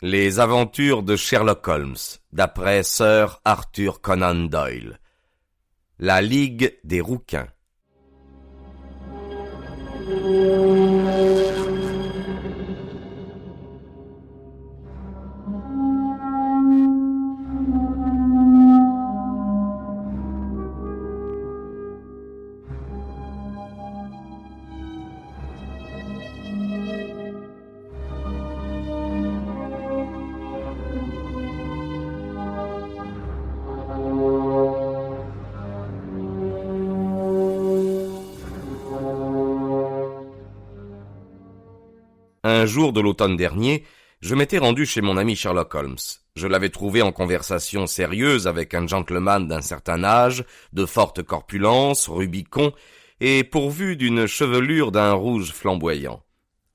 Les aventures de Sherlock Holmes, d'après Sir Arthur Conan Doyle. La Ligue des rouquins. Un jour de l'automne dernier, je m'étais rendu chez mon ami Sherlock Holmes. Je l'avais trouvé en conversation sérieuse avec un gentleman d'un certain âge, de forte corpulence, rubicond, et pourvu d'une chevelure d'un rouge flamboyant.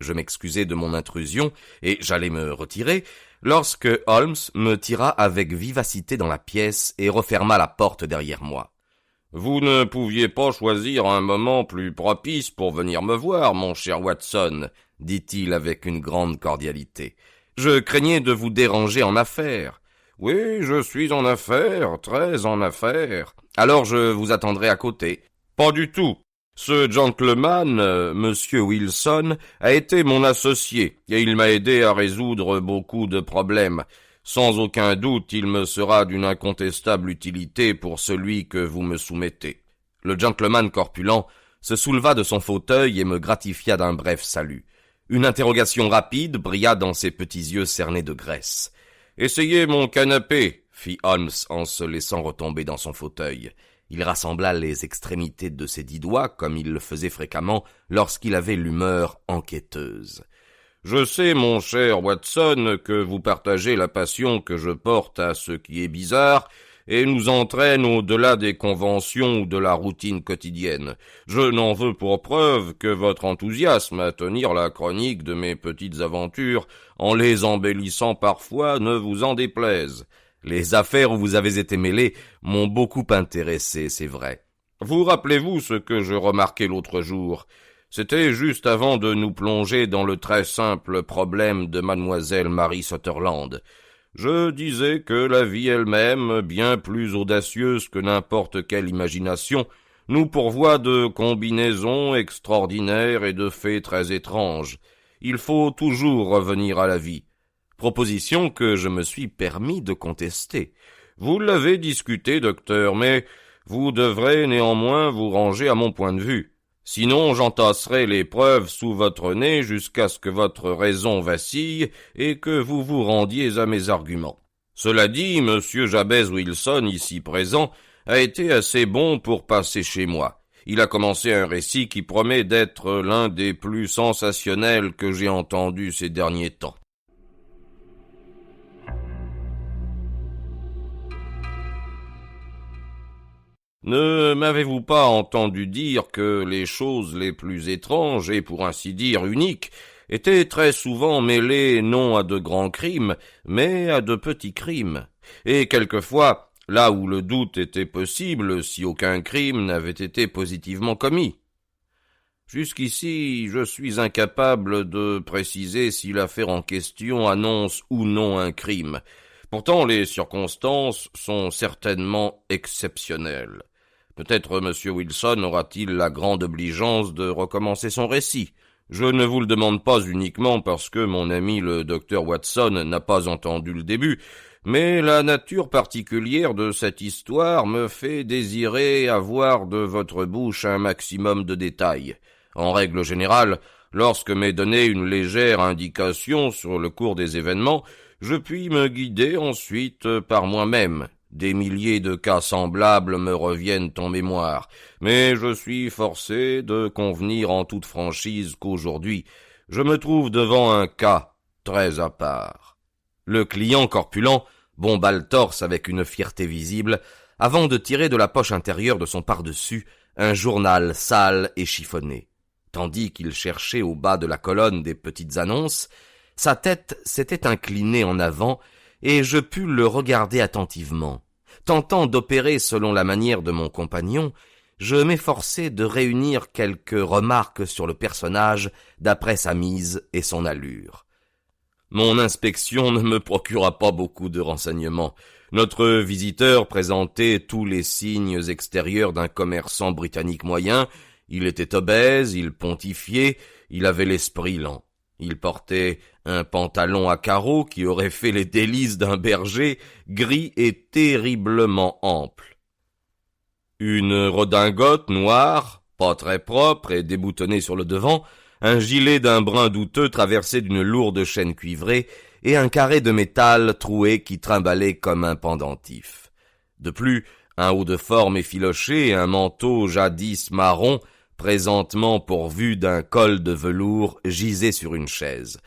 Je m'excusai de mon intrusion, et j'allais me retirer, lorsque Holmes me tira avec vivacité dans la pièce et referma la porte derrière moi. « Vous ne pouviez pas choisir un moment plus propice pour venir me voir, mon cher Watson », dit-il avec une grande cordialité. « Je craignais de vous déranger en affaires. »« Oui, je suis en affaires, très en affaires. Alors je vous attendrai à côté. »« Pas du tout. Ce gentleman, monsieur Wilson, a été mon associé, et il m'a aidé à résoudre beaucoup de problèmes. Sans aucun doute, il me sera d'une incontestable utilité pour celui que vous me soumettez. » Le gentleman corpulent se souleva de son fauteuil et me gratifia d'un bref salut. Une interrogation rapide brilla dans ses petits yeux cernés de graisse. « Essayez mon canapé, » fit Holmes en se laissant retomber dans son fauteuil. Il rassembla les extrémités de ses 10 doigts, comme il le faisait fréquemment lorsqu'il avait l'humeur enquêteuse. « Je sais, mon cher Watson, que vous partagez la passion que je porte à ce qui est bizarre et nous entraîne au-delà des conventions ou de la routine quotidienne. Je n'en veux pour preuve que votre enthousiasme à tenir la chronique de mes petites aventures, en les embellissant parfois, ne vous en déplaise. Les affaires où vous avez été mêlé m'ont beaucoup intéressé, c'est vrai. Vous rappelez-vous ce que je remarquai l'autre jour ? C'était juste avant de nous plonger dans le très simple problème de mademoiselle Mary Sutherland. Je disais que la vie elle-même, bien plus audacieuse que n'importe quelle imagination, nous pourvoit de combinaisons extraordinaires et de faits très étranges. Il faut toujours revenir à la vie. Proposition que je me suis permis de contester. Vous l'avez discuté, docteur, mais vous devrez néanmoins vous ranger à mon point de vue. Sinon, j'entasserai les preuves sous votre nez jusqu'à ce que votre raison vacille et que vous vous rendiez à mes arguments. Cela dit, monsieur Jabez Wilson, ici présent, a été assez bon pour passer chez moi. Il a commencé un récit qui promet d'être l'un des plus sensationnels que j'ai entendus ces derniers temps. Ne m'avez-vous pas entendu dire que les choses les plus étranges et pour ainsi dire uniques étaient très souvent mêlées non à de grands crimes, mais à de petits crimes, et quelquefois là où le doute était possible si aucun crime n'avait été positivement commis? Jusqu'ici, je suis incapable de préciser si l'affaire en question annonce ou non un crime. Pourtant, les circonstances sont certainement exceptionnelles. Peut-être M. Wilson aura-t-il la grande obligeance de recommencer son récit. Je ne vous le demande pas uniquement parce que mon ami le docteur Watson n'a pas entendu le début, mais la nature particulière de cette histoire me fait désirer avoir de votre bouche un maximum de détails. En règle générale, lorsque m'est donnée une légère indication sur le cours des événements, je puis me guider ensuite par moi-même. Des milliers de cas semblables me reviennent en mémoire, mais je suis forcé de convenir en toute franchise qu'aujourd'hui, je me trouve devant un cas très à part. Le client corpulent bomba le torse avec une fierté visible, avant de tirer de la poche intérieure de son pardessus un journal sale et chiffonné. Tandis qu'il cherchait au bas de la colonne des petites annonces, sa tête s'était inclinée en avant, et je pus le regarder attentivement. Tentant d'opérer selon la manière de mon compagnon, je m'efforçai de réunir quelques remarques sur le personnage d'après sa mise et son allure. Mon inspection ne me procura pas beaucoup de renseignements. Notre visiteur présentait tous les signes extérieurs d'un commerçant britannique moyen. Il était obèse, il pontifiait, il avait l'esprit lent. Il portait un pantalon à carreaux qui aurait fait les délices d'un berger, gris et terriblement ample. Une redingote noire, pas très propre et déboutonnée sur le devant, un gilet d'un brun douteux traversé d'une lourde chaîne cuivrée et un carré de métal troué qui trimballait comme un pendentif. De plus, un haut de forme effiloché et un manteau jadis marron, présentement pourvu d'un col de velours, gisait sur une chaise.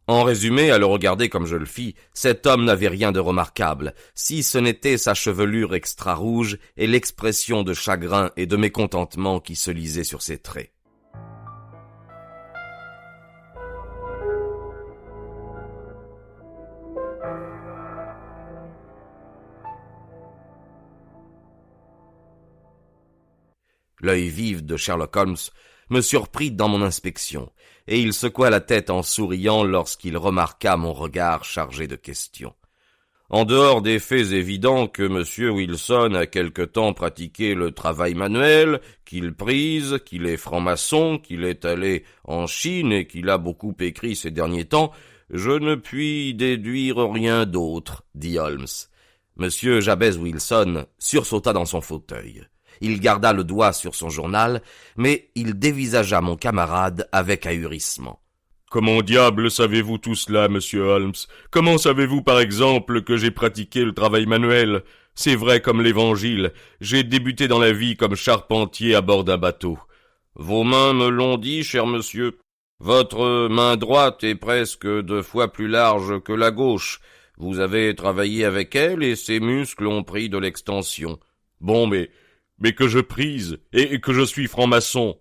En résumé, à le regarder comme je le fis, cet homme n'avait rien de remarquable, si ce n'était sa chevelure extra-rouge et l'expression de chagrin et de mécontentement qui se lisait sur ses traits. L'œil vif de Sherlock Holmes me surprit dans mon inspection, et il secoua la tête en souriant lorsqu'il remarqua mon regard chargé de questions. En dehors des faits évidents que M. Wilson a quelque temps pratiqué le travail manuel, qu'il prise, qu'il est franc-maçon, qu'il est allé en Chine et qu'il a beaucoup écrit ces derniers temps, je ne puis déduire rien d'autre, dit Holmes. M. Jabez Wilson sursauta dans son fauteuil. Il garda le doigt sur son journal, mais il dévisagea mon camarade avec ahurissement. « Comment diable savez-vous tout cela, monsieur Holmes? Comment savez-vous, par exemple, que j'ai pratiqué le travail manuel? C'est vrai comme l'Évangile, j'ai débuté dans la vie comme charpentier à bord d'un bateau. »« Vos mains me l'ont dit, cher monsieur. Votre main droite est presque 2 fois plus large que la gauche. Vous avez travaillé avec elle et ses muscles ont pris de l'extension. »« Bon, mais que je prise et que je suis franc-maçon. »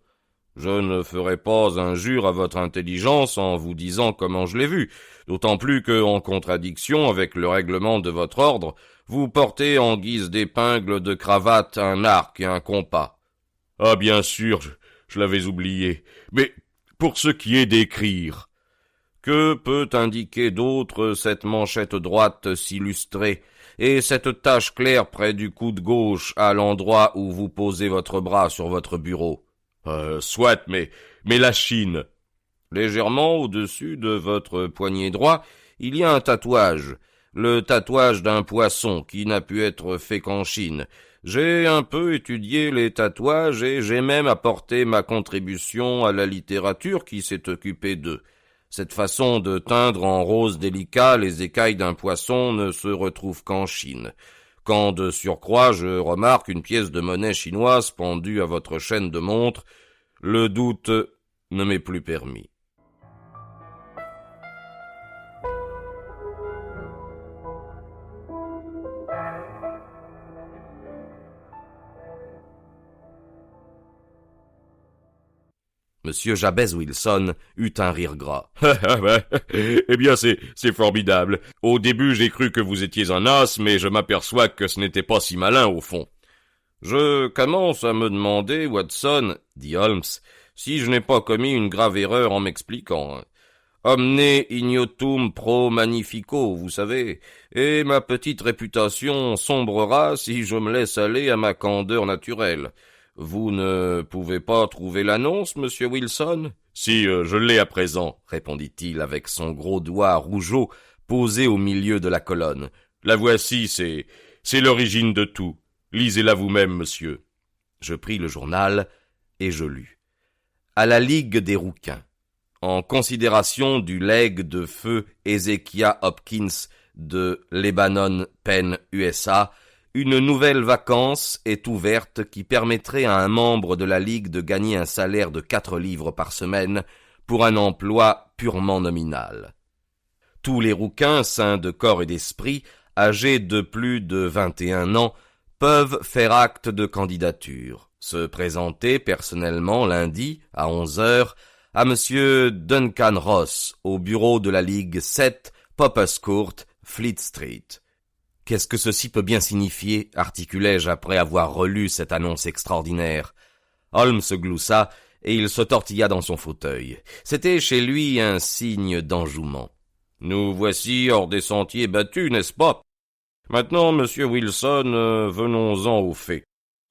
Je ne ferai pas injure à votre intelligence en vous disant comment je l'ai vu, d'autant plus que, en contradiction avec le règlement de votre ordre, vous portez en guise d'épingle de cravate un arc et un compas. Ah, bien sûr, je l'avais oublié. Mais pour ce qui est d'écrire, que peut indiquer d'autre cette manchette droite s'illustrer et cette tache claire près du coude gauche à l'endroit où vous posez votre bras sur votre bureau? Soit, mais la Chine. Légèrement au-dessus de votre poignet droit, il y a un tatouage, le tatouage d'un poisson qui n'a pu être fait qu'en Chine. J'ai un peu étudié les tatouages et j'ai même apporté ma contribution à la littérature qui s'est occupée d'eux. Cette façon de teindre en rose délicat les écailles d'un poisson ne se retrouve qu'en Chine. Quand de surcroît je remarque une pièce de monnaie chinoise pendue à votre chaîne de montre, le doute ne m'est plus permis. Monsieur Jabez Wilson eut un rire gras. « Eh bien, c'est formidable. Au début, j'ai cru que vous étiez un as, mais je m'aperçois que ce n'était pas si malin, au fond. »« Je commence à me demander, Watson, dit Holmes, si je n'ai pas commis une grave erreur en m'expliquant. Omne ignotum pro magnifico, vous savez, et ma petite réputation sombrera si je me laisse aller à ma candeur naturelle. Vous ne pouvez pas trouver l'annonce, monsieur Wilson? »« Si, je l'ai à présent, » répondit-il avec son gros doigt rougeau posé au milieu de la colonne. « La voici, c'est l'origine de tout. Lisez-la vous-même, monsieur. » Je pris le journal et je lus. À la Ligue des rouquins. En considération du legs de feu Ezekiah Hopkins de Lebanon Penn, USA, une nouvelle vacance est ouverte qui permettrait à un membre de la Ligue de gagner un salaire de 4 livres par semaine pour un emploi purement nominal. Tous les rouquins sains de corps et d'esprit, âgés de plus de 21 ans, peuvent faire acte de candidature, se présenter personnellement lundi à 11h à Monsieur Duncan Ross au bureau de la Ligue 7, Poppers Court, Fleet Street. Qu'est-ce que ceci peut bien signifier, articulai-je après avoir relu cette annonce extraordinaire. Holmes se gloussa et il se tortilla dans son fauteuil. C'était chez lui un signe d'enjouement. Nous voici hors des sentiers battus, n'est-ce pas? Maintenant, monsieur Wilson, venons-en aux faits.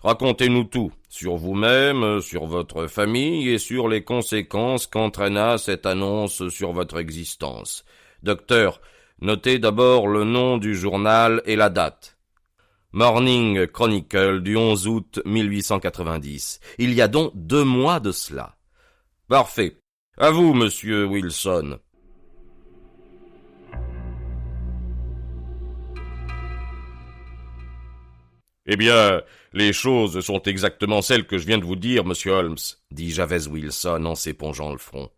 Racontez-nous tout, sur vous-même, sur votre famille et sur les conséquences qu'entraîna cette annonce sur votre existence. Docteur, notez d'abord le nom du journal et la date. Morning Chronicle du 11 août 1890. Il y a donc 2 mois de cela. Parfait. À vous, monsieur Wilson. Eh bien, les choses sont exactement celles que je viens de vous dire, monsieur Holmes, dit Jabez Wilson en s'épongeant le front.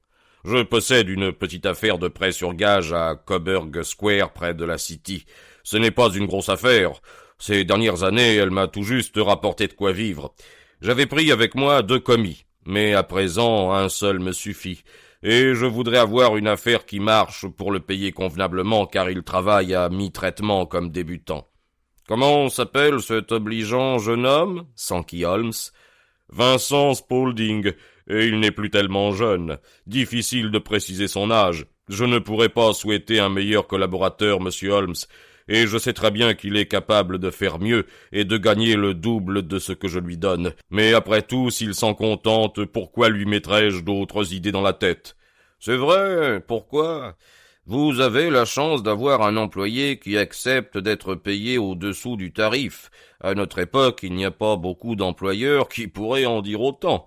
Je possède une petite affaire de prêt sur gage à Coburg Square, près de la City. Ce n'est pas une grosse affaire. Ces dernières années, elle m'a tout juste rapporté de quoi vivre. J'avais pris avec moi 2 commis, mais à présent, un seul me suffit. Et je voudrais avoir une affaire qui marche pour le payer convenablement, car il travaille à mi-traitement comme débutant. Comment s'appelle cet obligeant jeune homme? s'enquit Holmes. Vincent Spaulding, et il n'est plus tellement jeune. Difficile de préciser son âge. Je ne pourrais pas souhaiter un meilleur collaborateur, monsieur Holmes, et je sais très bien qu'il est capable de faire mieux et de gagner le double de ce que je lui donne. Mais après tout, s'il s'en contente, pourquoi lui mettrais-je d'autres idées dans la tête? C'est vrai, pourquoi? Vous avez la chance d'avoir un employé qui accepte d'être payé au-dessous du tarif. À notre époque, il n'y a pas beaucoup d'employeurs qui pourraient en dire autant.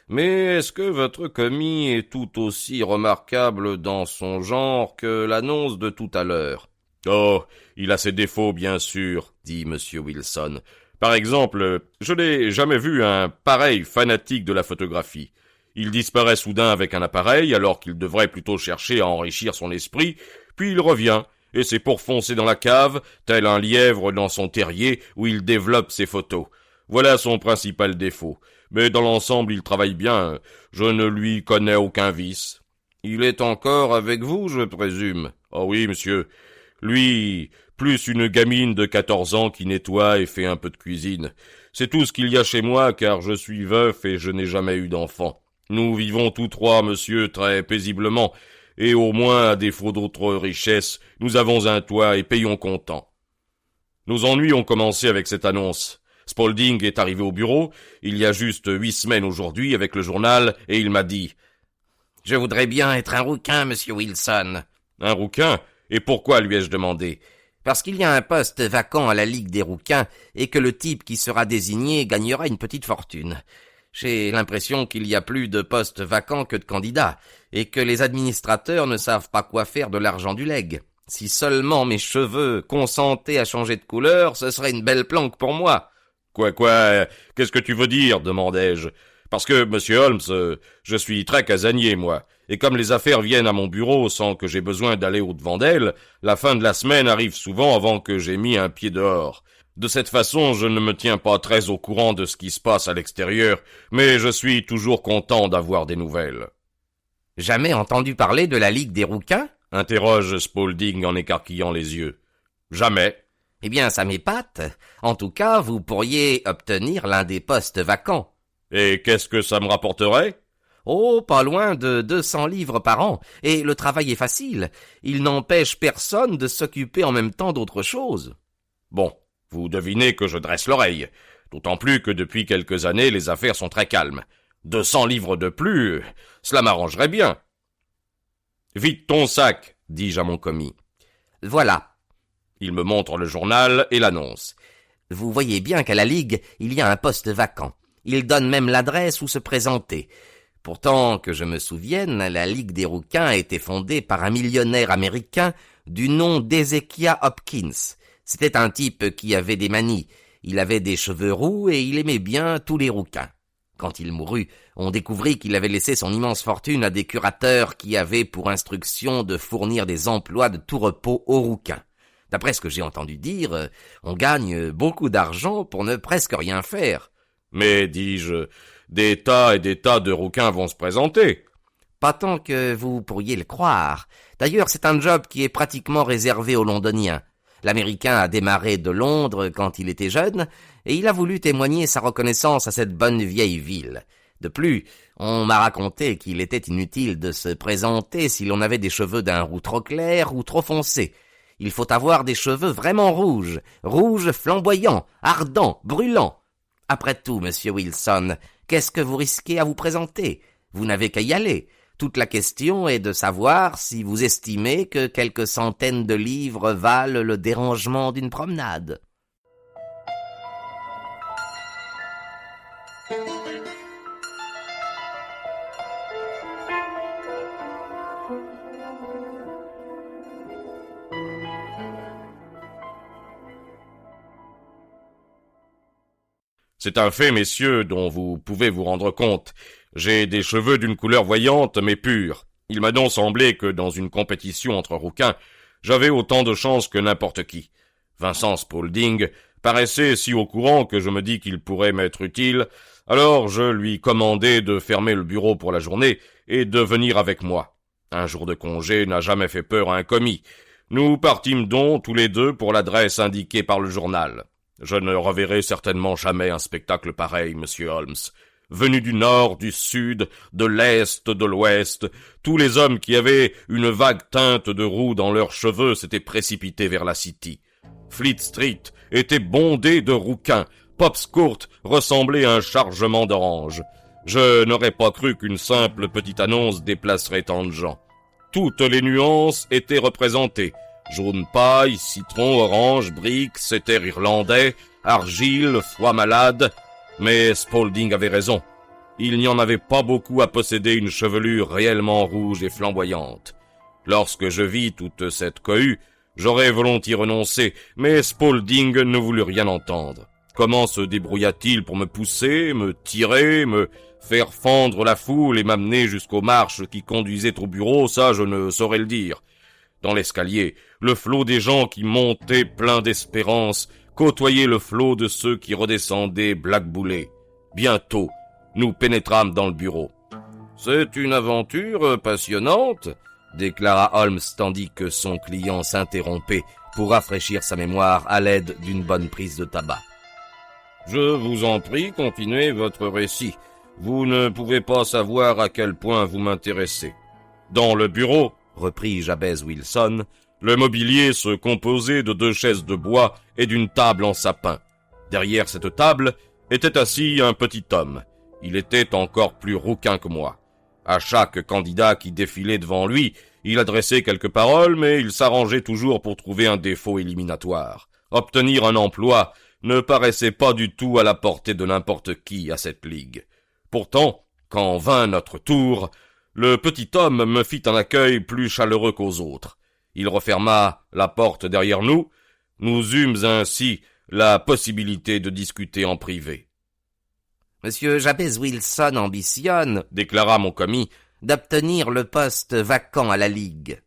Mais est-ce que votre commis est tout aussi remarquable dans son genre que l'annonce de tout à l'heure? Oh, il a ses défauts, bien sûr, dit M. Wilson. Par exemple, je n'ai jamais vu un pareil fanatique de la photographie. Il disparaît soudain avec un appareil, alors qu'il devrait plutôt chercher à enrichir son esprit, puis il revient, et c'est pour foncer dans la cave, tel un lièvre dans son terrier, où il développe ses photos. Voilà son principal défaut. Mais dans l'ensemble, il travaille bien. Je ne lui connais aucun vice. Il est encore avec vous, je présume? Oh oui, monsieur. Lui, plus une gamine de 14 ans qui nettoie et fait un peu de cuisine. C'est tout ce qu'il y a chez moi, car je suis veuf et je n'ai jamais eu d'enfant. Nous vivons tous 3, monsieur, très paisiblement, et au moins, à défaut d'autres richesses, nous avons un toit et payons comptant. Nos ennuis ont commencé avec cette annonce. Spaulding est arrivé au bureau, il y a juste 8 semaines aujourd'hui, avec le journal, et il m'a dit « Je voudrais bien être un rouquin, monsieur Wilson. »« Un rouquin? Et pourquoi, lui ai-je demandé? »« Parce qu'il y a un poste vacant à la Ligue des rouquins, et que le type qui sera désigné gagnera une petite fortune. » J'ai l'impression qu'il y a plus de postes vacants que de candidats, et que les administrateurs ne savent pas quoi faire de l'argent du legs. Si seulement mes cheveux consentaient à changer de couleur, ce serait une belle planque pour moi. Quoi, qu'est-ce que tu veux dire, demandai-je. Parce que, monsieur Holmes, je suis très casanier, moi, et comme les affaires viennent à mon bureau sans que j'ai besoin d'aller au-devant d'elles, la fin de la semaine arrive souvent avant que j'aie mis un pied dehors. De cette façon, je ne me tiens pas très au courant de ce qui se passe à l'extérieur, mais je suis toujours content d'avoir des nouvelles. « Jamais entendu parler de la Ligue des rouquins ?» interroge Spaulding en écarquillant les yeux. « Jamais. » Eh bien, ça m'épate. En tout cas, vous pourriez obtenir l'un des postes vacants. « Et qu'est-ce que ça me rapporterait ?» Oh, pas loin de 200 livres par an, et le travail est facile. Il n'empêche personne de s'occuper en même temps d'autre chose. Bon. Vous devinez que je dresse l'oreille, d'autant plus que depuis quelques années les affaires sont très calmes. 200 livres de plus, cela m'arrangerait bien. Vite ton sac, dis-je à mon commis. Voilà. Il me montre le journal et l'annonce. Vous voyez bien qu'à la Ligue, il y a un poste vacant. Il donne même l'adresse où se présenter. Pourtant, que je me souvienne, la Ligue des rouquins a été fondée par un millionnaire américain du nom d'Ezekiah Hopkins. C'était un type qui avait des manies. Il avait des cheveux roux et il aimait bien tous les rouquins. Quand il mourut, on découvrit qu'il avait laissé son immense fortune à des curateurs qui avaient pour instruction de fournir des emplois de tout repos aux rouquins. D'après ce que j'ai entendu dire, on gagne beaucoup d'argent pour ne presque rien faire. Mais, dis-je, des tas et des tas de rouquins vont se présenter. Pas tant que vous pourriez le croire. D'ailleurs, c'est un job qui est pratiquement réservé aux Londoniens. L'Américain a démarré de Londres quand il était jeune, et il a voulu témoigner sa reconnaissance à cette bonne vieille ville. De plus, on m'a raconté qu'il était inutile de se présenter si l'on avait des cheveux d'un roux trop clair ou trop foncé. Il faut avoir des cheveux vraiment rouges, rouges flamboyants, ardents, brûlants. Après tout, monsieur Wilson, qu'est-ce que vous risquez à vous présenter? Vous n'avez qu'à y aller. Toute la question est de savoir si vous estimez que quelques centaines de livres valent le dérangement d'une promenade. C'est un fait, messieurs, dont vous pouvez vous rendre compte. J'ai des cheveux d'une couleur voyante, mais pure. Il m'a donc semblé que dans une compétition entre rouquins, j'avais autant de chance que n'importe qui. Vincent Spaulding paraissait si au courant que je me dis qu'il pourrait m'être utile, alors je lui commandai de fermer le bureau pour la journée et de venir avec moi. Un jour de congé n'a jamais fait peur à un commis. Nous partîmes donc tous les deux pour l'adresse indiquée par le journal. Je ne reverrai certainement jamais un spectacle pareil, monsieur Holmes. Venus du nord, du sud, de l'est, de l'ouest, tous les hommes qui avaient une vague teinte de roux dans leurs cheveux s'étaient précipités vers la City. Fleet Street était bondée de rouquins. Pop's Court ressemblait à un chargement d'oranges. Je n'aurais pas cru qu'une simple petite annonce déplacerait tant de gens. Toutes les nuances étaient représentées. Jaune paille, citron, orange, brique, céter irlandais, argile, foie malade. Mais Spaulding avait raison. Il n'y en avait pas beaucoup à posséder une chevelure réellement rouge et flamboyante. Lorsque je vis toute cette cohue, j'aurais volontiers renoncé, mais Spaulding ne voulut rien entendre. Comment se débrouilla-t-il pour me pousser, me tirer, me faire fendre la foule et m'amener jusqu'aux marches qui conduisaient au bureau, ça je ne saurais le dire. Dans l'escalier, le flot des gens qui montaient plein d'espérance côtoyait le flot de ceux qui redescendaient blackboulés. Bientôt, nous pénétrâmes dans le bureau. « C'est une aventure passionnante », déclara Holmes tandis que son client s'interrompait pour rafraîchir sa mémoire à l'aide d'une bonne prise de tabac. « Je vous en prie, continuez votre récit. Vous ne pouvez pas savoir à quel point vous m'intéressez. » Dans le bureau, reprit Jabez Wilson, le mobilier se composait de 2 chaises de bois et d'une table en sapin. Derrière cette table était assis un petit homme. Il était encore plus rouquin que moi. À chaque candidat qui défilait devant lui, il adressait quelques paroles, mais il s'arrangeait toujours pour trouver un défaut éliminatoire. Obtenir un emploi ne paraissait pas du tout à la portée de n'importe qui à cette ligue. Pourtant, quand vint notre tour, le petit homme me fit un accueil plus chaleureux qu'aux autres. Il referma la porte derrière nous. Nous eûmes ainsi la possibilité de discuter en privé. « Monsieur Jabez Wilson ambitionne, déclara mon commis, d'obtenir le poste vacant à la Ligue. »«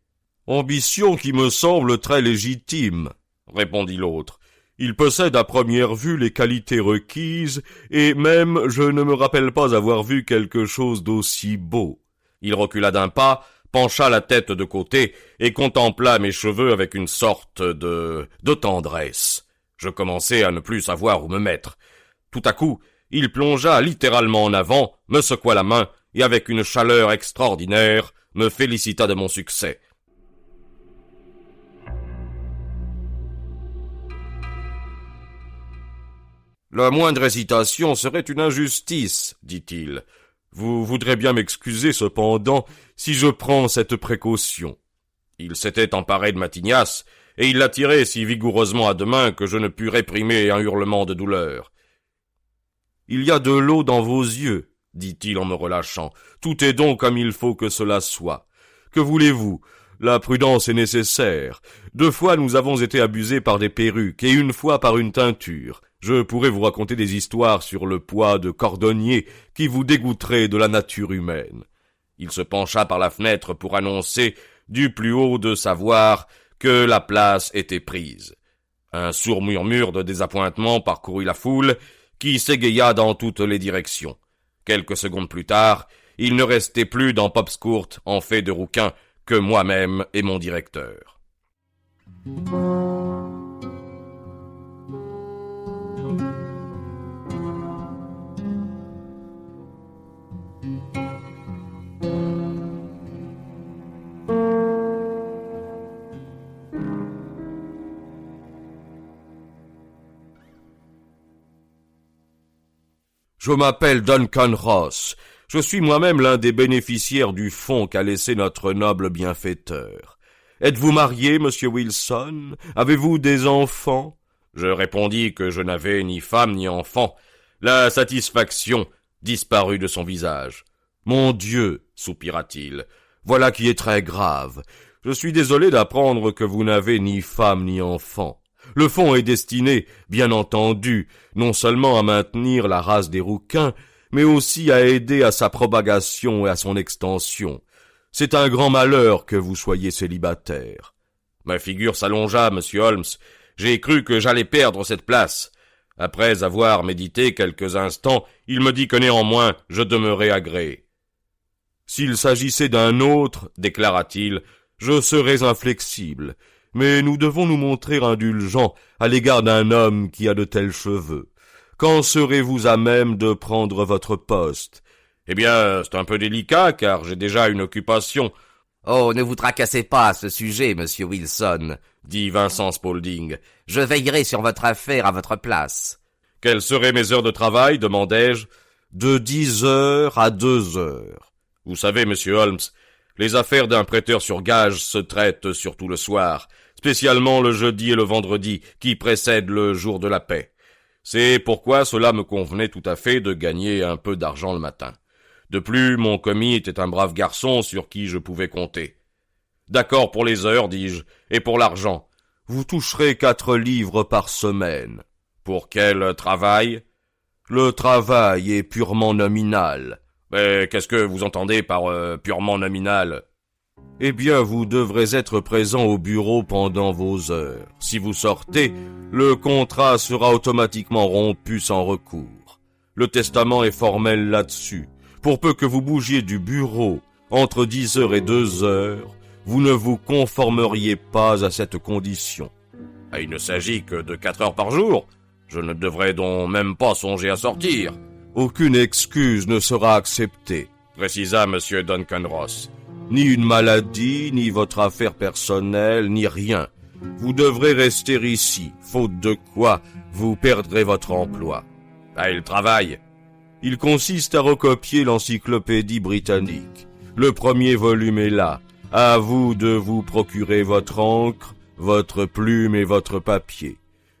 Ambition qui me semble très légitime, » répondit l'autre. « Il possède à première vue les qualités requises, et même je ne me rappelle pas avoir vu quelque chose d'aussi beau. » Il recula d'un pas, pencha la tête de côté et contempla mes cheveux avec une sorte de tendresse. Je commençai à ne plus savoir où me mettre. Tout à coup, il plongea littéralement en avant, me secoua la main et avec une chaleur extraordinaire, me félicita de mon succès. « La moindre hésitation serait une injustice, dit-il. Vous voudrez bien m'excuser cependant si je prends cette précaution. » Il s'était emparé de ma tignasse, et il la tirait si vigoureusement à deux mains que je ne pus réprimer un hurlement de douleur. « Il y a de l'eau dans vos yeux, dit-il en me relâchant. Tout est donc comme il faut que cela soit. Que voulez-vous? La prudence est nécessaire. 2 fois nous avons été abusés par des perruques, et 1 fois par une teinture. Je pourrais vous raconter des histoires sur le poids de cordonnier qui vous dégoûteraient de la nature humaine. » Il se pencha par la fenêtre pour annoncer, du plus haut de sa voix, que la place était prise. Un sourd murmure de désappointement parcourut la foule, qui s'égaya dans toutes les directions. Quelques secondes plus tard, il ne restait plus dans Pop's Court, en fait de rouquin, que moi-même et mon directeur. Je m'appelle Duncan Ross. Je suis moi-même l'un des bénéficiaires du fonds qu'a laissé notre noble bienfaiteur. Êtes-vous marié, monsieur Wilson? Avez-vous des enfants? Je répondis que je n'avais ni femme ni enfant. La satisfaction disparut de son visage. Mon Dieu, soupira-t-il, voilà qui est très grave. Je suis désolé d'apprendre que vous n'avez ni femme ni enfant. Le fonds est destiné, bien entendu, non seulement à maintenir la race des rouquins, mais aussi à aider à sa propagation et à son extension. C'est un grand malheur que vous soyez célibataire. Ma figure s'allongea, monsieur Holmes. J'ai cru que j'allais perdre cette place. Après avoir médité quelques instants, il me dit que néanmoins je demeurais agréé. S'il s'agissait d'un autre, déclara-t-il, je serais inflexible, mais nous devons nous montrer indulgents à l'égard d'un homme qui a de tels cheveux. Quand serez-vous à même de prendre votre poste? Eh bien, c'est un peu délicat, car j'ai déjà une occupation. Oh, ne vous tracassez pas à ce sujet, monsieur Wilson, dit Vincent Spaulding. Je veillerai sur votre affaire à votre place. Quelles seraient mes heures de travail, demandai-je. De 10 heures à 2 heures. Vous savez, monsieur Holmes, les affaires d'un prêteur sur gage se traitent surtout le soir, spécialement le jeudi et le vendredi, qui précèdent le jour de la paix. C'est pourquoi cela me convenait tout à fait de gagner un peu d'argent le matin. De plus, mon commis était un brave garçon sur qui je pouvais compter. D'accord pour les heures, dis-je, et pour l'argent. Vous toucherez 4 livres par semaine. Pour quel travail? Le travail est purement nominal. Mais qu'est-ce que vous entendez par purement nominal? Eh bien, vous devrez être présent au bureau pendant vos heures. Si vous sortez, le contrat sera automatiquement rompu sans recours. Le testament est formel là-dessus. Pour peu que vous bougiez du bureau entre 10 heures et 2 heures, vous ne vous conformeriez pas à cette condition. Ah, il ne s'agit que de 4 heures par jour. Je ne devrais donc même pas songer à sortir. Aucune excuse ne sera acceptée, précisa M. Duncan Ross. Ni une maladie, ni votre affaire personnelle, ni rien. Vous devrez rester ici, faute de quoi vous perdrez votre emploi. Ah, il travaille. Il consiste à recopier l'encyclopédie britannique. Le premier volume est là. À vous de vous procurer votre encre, votre plume et votre papier.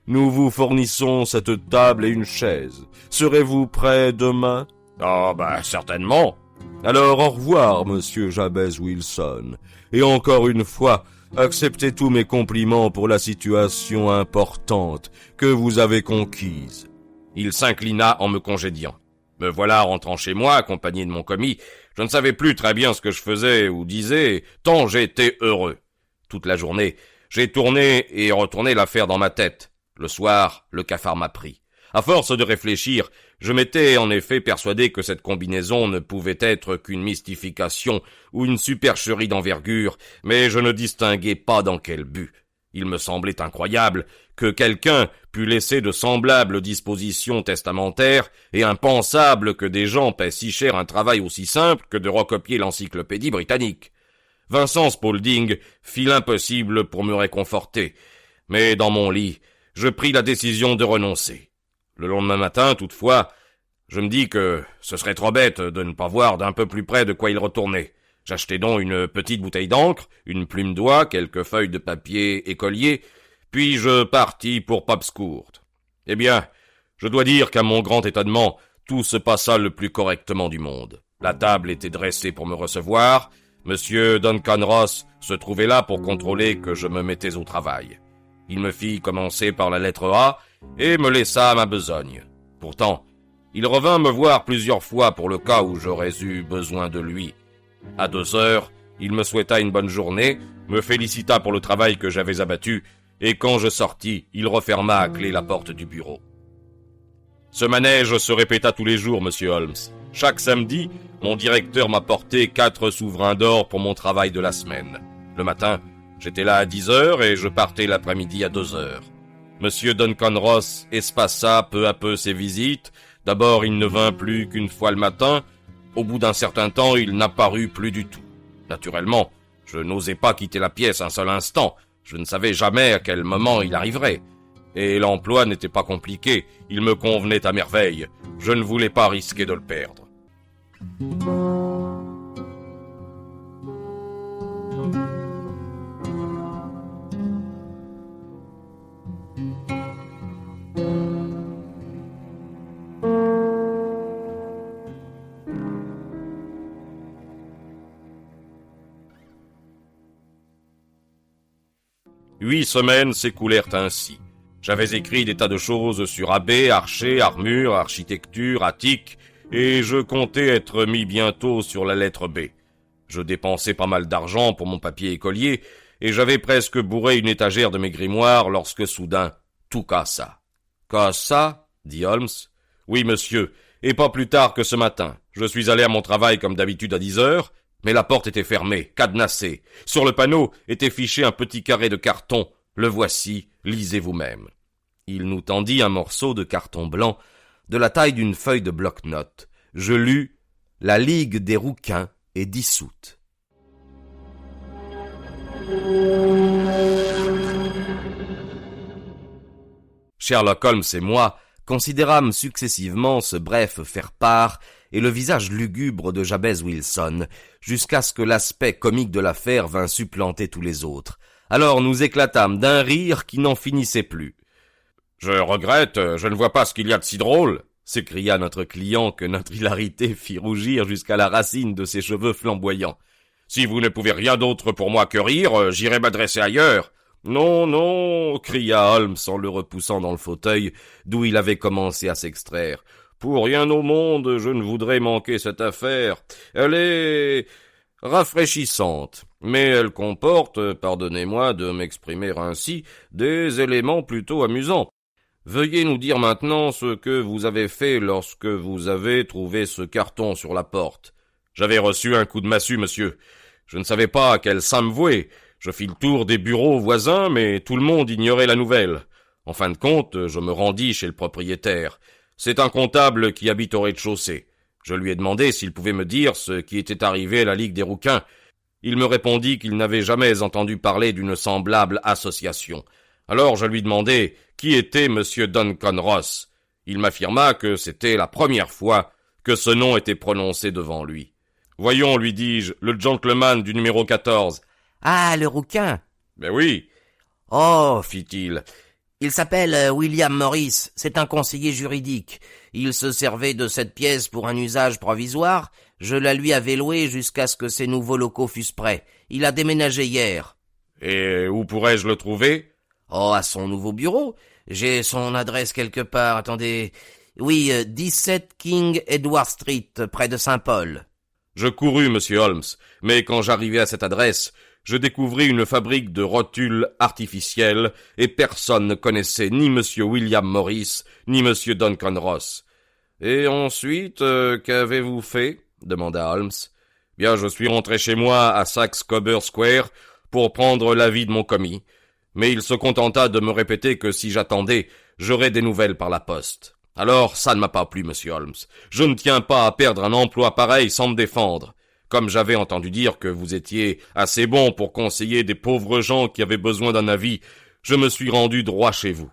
Nous vous fournissons cette table et une chaise. Serez-vous prêt demain? Ah, certainement. Alors au revoir, monsieur Jabez Wilson. Et encore une fois, acceptez tous mes compliments pour la situation importante que vous avez conquise. Il s'inclina en me congédiant. Me voilà rentrant chez moi, accompagné de mon commis. Je ne savais plus très bien ce que je faisais ou disais, tant j'étais heureux. Toute la journée, j'ai tourné et retourné l'affaire dans ma tête. Le soir, le cafard m'a pris. À force de réfléchir, je m'étais en effet persuadé que cette combinaison ne pouvait être qu'une mystification ou une supercherie d'envergure, mais je ne distinguais pas dans quel but. Il me semblait incroyable que quelqu'un pût laisser de semblables dispositions testamentaires et impensable que des gens paient si cher un travail aussi simple que de recopier l'encyclopédie britannique. Vincent Spaulding fit l'impossible pour me réconforter, mais dans mon lit, je pris la décision de renoncer. Le lendemain matin, toutefois, je me dis que ce serait trop bête de ne pas voir d'un peu plus près de quoi il retournait. J'achetai donc une petite bouteille d'encre, une plume d'oie, quelques feuilles de papier écolier, puis je partis pour Pops Court. Eh bien, je dois dire qu'à mon grand étonnement, tout se passa le plus correctement du monde. La table était dressée pour me recevoir, Monsieur Duncan Ross se trouvait là pour contrôler que je me mettais au travail. Il me fit commencer par la lettre A et me laissa à ma besogne. Pourtant, il revint me voir plusieurs fois pour le cas où j'aurais eu besoin de lui. À 2 heures, il me souhaita une bonne journée, me félicita pour le travail que j'avais abattu, et quand je sortis, il referma à clé la porte du bureau. Ce manège se répéta tous les jours, monsieur Holmes. Chaque samedi, mon directeur m'apportait 4 souverains d'or pour mon travail de la semaine. Le matin, j'étais là à 10 heures et je partais l'après-midi à 2 heures. Monsieur Duncan Ross espaça peu à peu ses visites. D'abord, il ne vint plus qu'une fois le matin. Au bout d'un certain temps, il n'apparut plus du tout. Naturellement, je n'osais pas quitter la pièce un seul instant. Je ne savais jamais à quel moment il arriverait. Et l'emploi n'était pas compliqué, il me convenait à merveille. Je ne voulais pas risquer de le perdre. Huit semaines s'écoulèrent ainsi. J'avais écrit des tas de choses sur abbé, archer, armure, architecture, attique, et je comptais être mis bientôt sur la lettre B. Je dépensais pas mal d'argent pour mon papier écolier, et j'avais presque bourré une étagère de mes grimoires lorsque soudain, tout cassa. « Cassa » dit Holmes. « Oui, monsieur, et pas plus tard que ce matin. Je suis allé à mon travail comme d'habitude à 10 heures, mais la porte était fermée, cadenassée. Sur le panneau était fiché un petit carré de carton. Le voici, lisez vous-même. » Il nous tendit un morceau de carton blanc, de la taille d'une feuille de bloc-notes. Je lus « La Ligue des rouquins est dissoute. » Sherlock Holmes et moi considérâmes successivement ce bref faire-part et le visage lugubre de Jabez Wilson, jusqu'à ce que l'aspect comique de l'affaire vint supplanter tous les autres. Alors nous éclatâmes d'un rire qui n'en finissait plus. « Je regrette, je ne vois pas ce qu'il y a de si drôle !» s'écria notre client que notre hilarité fit rougir jusqu'à la racine de ses cheveux flamboyants. « Si vous ne pouvez rien d'autre pour moi que rire, j'irai m'adresser ailleurs. »« Non, non !» cria Holmes en le repoussant dans le fauteuil d'où il avait commencé à s'extraire. « Pour rien au monde, je ne voudrais manquer cette affaire. Elle est rafraîchissante, mais elle comporte, pardonnez-moi de m'exprimer ainsi, des éléments plutôt amusants. Veuillez nous dire maintenant ce que vous avez fait lorsque vous avez trouvé ce carton sur la porte. »« J'avais reçu un coup de massue, monsieur. Je ne savais pas à quel saint me vouer. Je fis le tour des bureaux voisins, mais tout le monde ignorait la nouvelle. En fin de compte, je me rendis chez le propriétaire. C'est un comptable qui habite au rez-de-chaussée. Je lui ai demandé s'il pouvait me dire ce qui était arrivé à la Ligue des rouquins. Il me répondit qu'il n'avait jamais entendu parler d'une semblable association. Alors je lui demandai qui était M. Duncan Ross. Il m'affirma que c'était la première fois que ce nom était prononcé devant lui. « Voyons, lui dis-je, le gentleman du numéro 14. »« Ah, le rouquin !»« Ben oui. »« Oh, fit-il, il s'appelle William Morris, c'est un conseiller juridique. Il se servait de cette pièce pour un usage provisoire. Je la lui avais louée jusqu'à ce que ses nouveaux locaux fussent prêts. Il a déménagé hier. »« Et où pourrais-je le trouver ?»« Oh, à son nouveau bureau. J'ai son adresse quelque part, attendez. Oui, 17 King Edward Street, près de Saint-Paul. » Je courus, monsieur Holmes, mais quand j'arrivai à cette adresse, je découvris une fabrique de rotules artificielles et personne ne connaissait ni monsieur William Morris, ni monsieur Duncan Ross. « Et ensuite, qu'avez-vous fait ?» demanda Holmes. « Bien, je suis rentré chez moi à Saxe-Coburg Square pour prendre l'avis de mon commis, mais il se contenta de me répéter que si j'attendais, j'aurais des nouvelles par la poste. Alors, ça ne m'a pas plu, monsieur Holmes. Je ne tiens pas à perdre un emploi pareil sans me défendre. Comme j'avais entendu dire que vous étiez assez bon pour conseiller des pauvres gens qui avaient besoin d'un avis, je me suis rendu droit chez vous. »«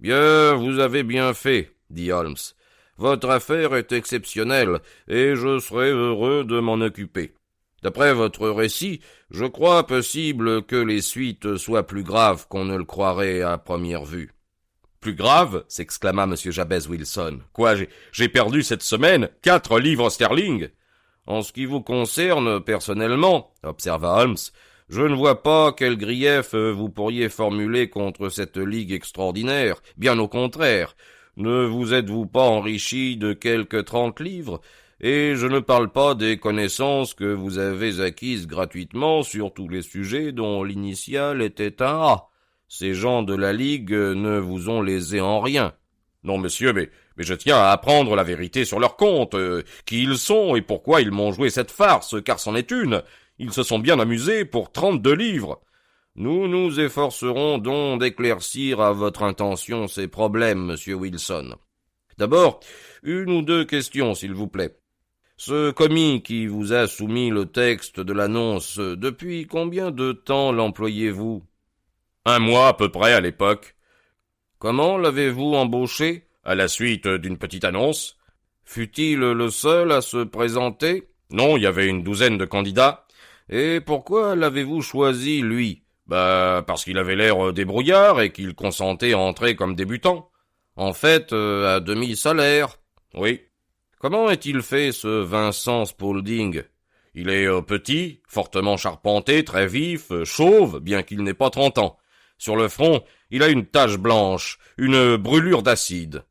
Bien, vous avez bien fait, » dit Holmes. « Votre affaire est exceptionnelle, et je serai heureux de m'en occuper. D'après votre récit, je crois possible que les suites soient plus graves qu'on ne le croirait à première vue. » « Plus grave » s'exclama M. Jabez Wilson. « Quoi, j'ai perdu cette semaine 4 livres sterling ?»« En ce qui vous concerne, personnellement, » observa Holmes, « je ne vois pas quel grief vous pourriez formuler contre cette ligue extraordinaire. Bien au contraire. Ne vous êtes-vous pas enrichi de quelques 30 livres ? Et je ne parle pas des connaissances que vous avez acquises gratuitement sur tous les sujets dont l'initiale était un A. Ces gens de la Ligue ne vous ont lésé en rien. »« Non, monsieur, mais je tiens à apprendre la vérité sur leur compte, qui ils sont et pourquoi ils m'ont joué cette farce, car c'en est une. Ils se sont bien amusés pour 32 livres. » « Nous nous efforcerons donc d'éclaircir à votre intention ces problèmes, monsieur Wilson. D'abord, 1 ou 2 questions, s'il vous plaît. Ce commis qui vous a soumis le texte de l'annonce, depuis combien de temps l'employez-vous ? » « 1 mois à peu près à l'époque. »« Comment l'avez-vous embauché ? » « À la suite d'une petite annonce. » Fut-il le seul à se présenter? Non, il y avait une douzaine de candidats. Et pourquoi l'avez-vous choisi, lui? Parce qu'il avait l'air débrouillard et qu'il consentait à entrer comme débutant. En fait, à demi-salaire. Oui. Comment est-il fait, ce Vincent Spaulding? Il est petit, fortement charpenté, très vif, chauve, bien qu'il n'ait pas 30 ans. Sur le front, il a une tache blanche, une brûlure d'acide.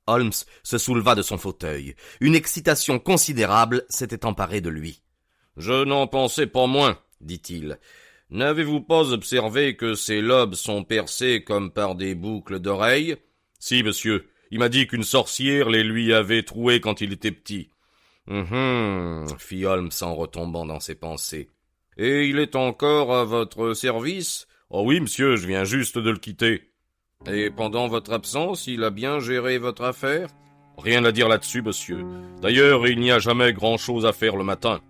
Holmes se souleva de son fauteuil. Une excitation considérable s'était emparée de lui. « Je n'en pensais pas moins, dit-il. N'avez-vous pas observé que ses lobes sont percés comme par des boucles d'oreilles? » »« Si, monsieur. Il m'a dit qu'une sorcière les lui avait troués quand il était petit. » Fit Holmes en retombant dans ses pensées. « Et il est encore à votre service? »« Oh oui, monsieur, je viens juste de le quitter. »« Et pendant votre absence, il a bien géré votre affaire? » ?»« Rien à dire là-dessus, monsieur. D'ailleurs, il n'y a jamais grand-chose à faire le matin. »«